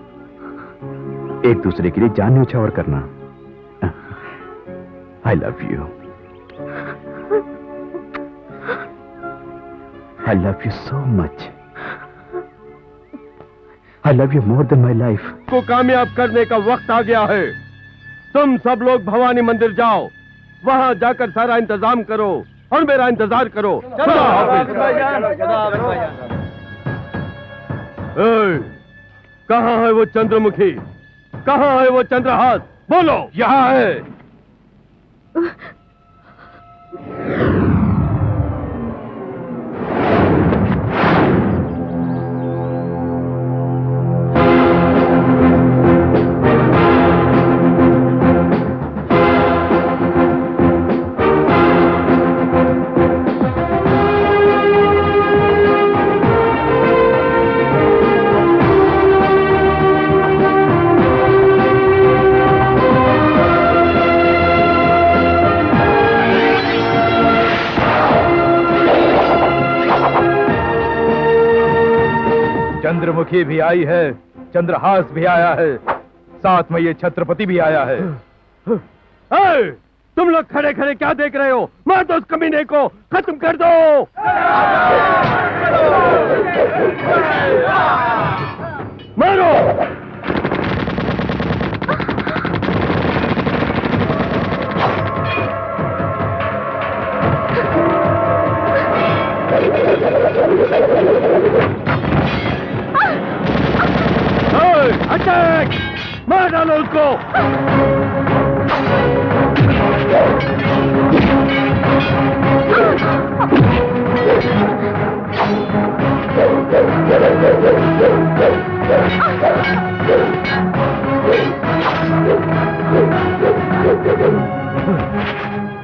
एक दूसरे के लिए जान न्यौछावर करना। I love you. I love you so much. I love you more than my life. को कामयाब करने का वक्त आ गया है। तुम सब लोग भवानी मंदिर जाओ, वहां जाकर सारा इंतजाम करो और मेरा इंतजार करो। खुदा हाफिज। कहाँ है वो चंद्रमुखी? कहाँ है वो चंद्रहास? बोलो। यहाँ है। चंद्रमुखी भी आई है, चंद्रहास भी आया है, साथ में ये छत्रपति भी आया है। तुम लोग खड़े खड़े क्या देख रहे हो? मार दो उस कमीने को, खत्म कर दो। मारो। अटैक! मार डालो उसको।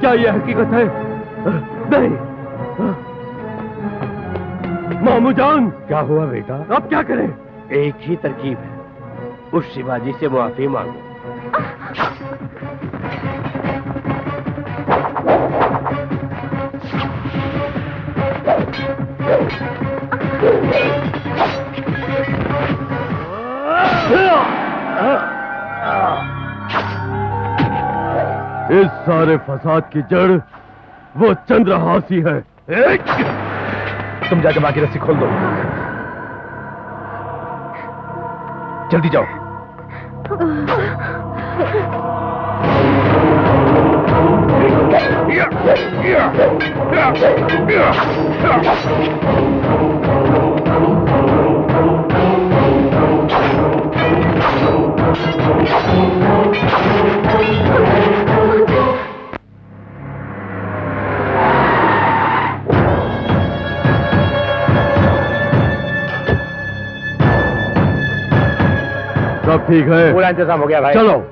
क्या यह हकीकत है? नहीं। मामू जान, क्या हुआ बेटा? अब क्या करें? एक ही तरकीब है, उस शिवाजी से माफी मांगो। इस सारे फसाद की जड़ वो चंद्रहास ही है। तुम जाके मां की रस्सी खोल दो। जल्दी जाओ। सब ठीक है? पूरा इंतजाम हो गया भाई। चलो।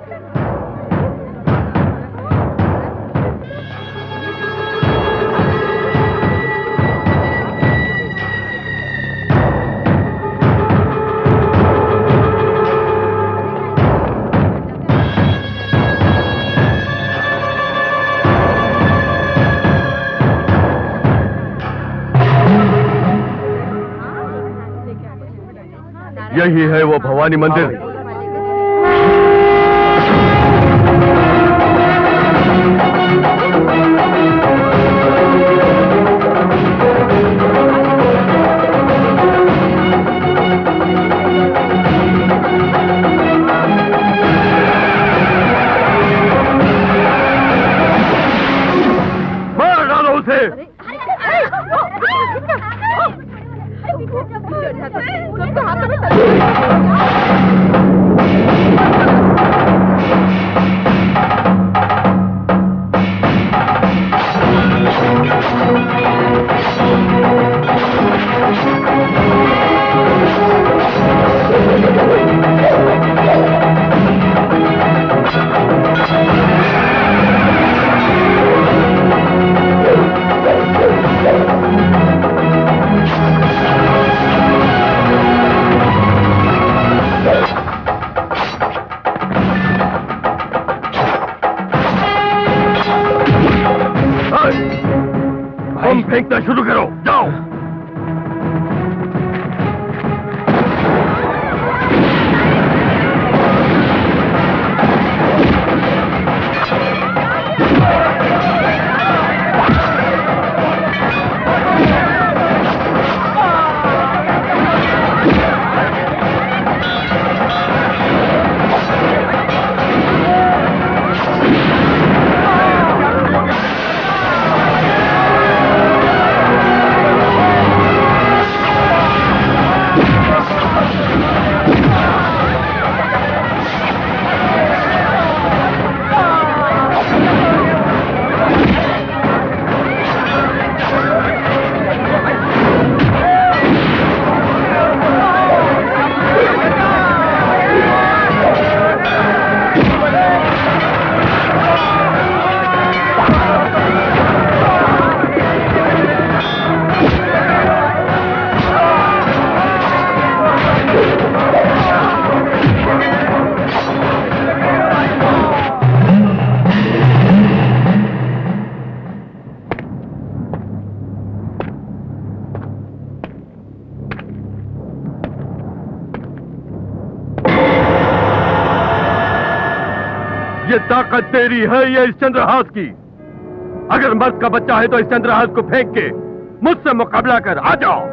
यही है वो भवानी मंदिर। फेंकना शुरू करो, जाओ। ये ताकत तेरी है या इस चंद्रहास की? अगर मर्द का बच्चा है तो इस चंद्रहास को फेंक के मुझसे मुकाबला कर, आ जाओ।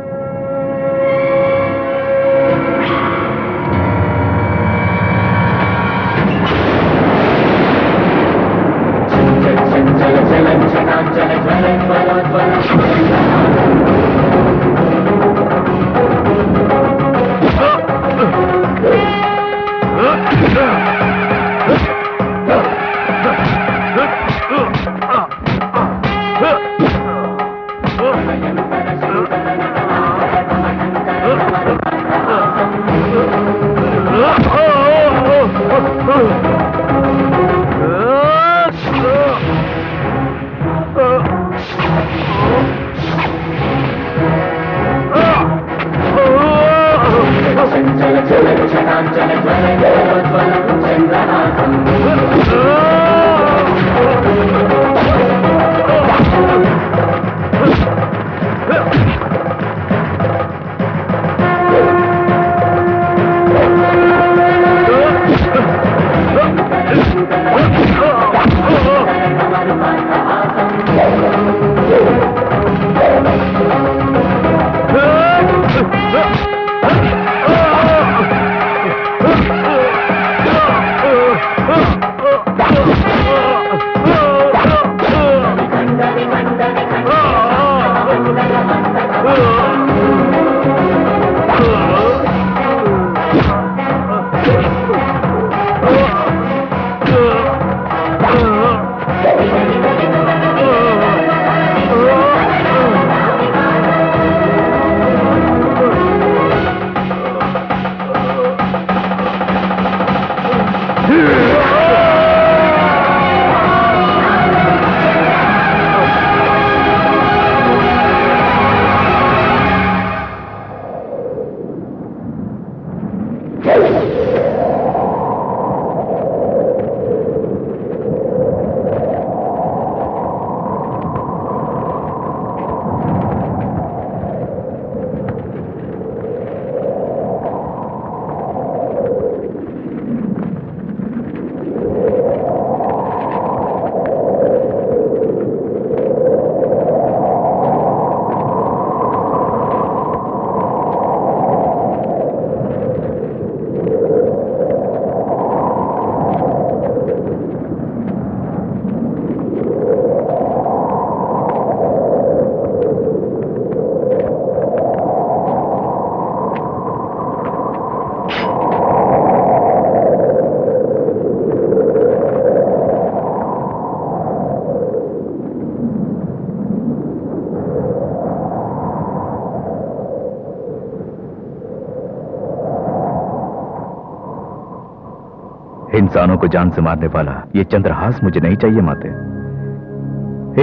इंसानों को जान से मारने वाला ये चंद्रहास मुझे नहीं चाहिए माते।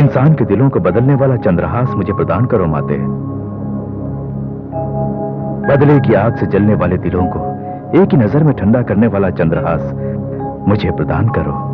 इंसान के दिलों को बदलने वाला चंद्रहास मुझे प्रदान करो माते। बदले की आग से जलने वाले दिलों को एक ही नजर में ठंडा करने वाला चंद्रहास मुझे प्रदान करो।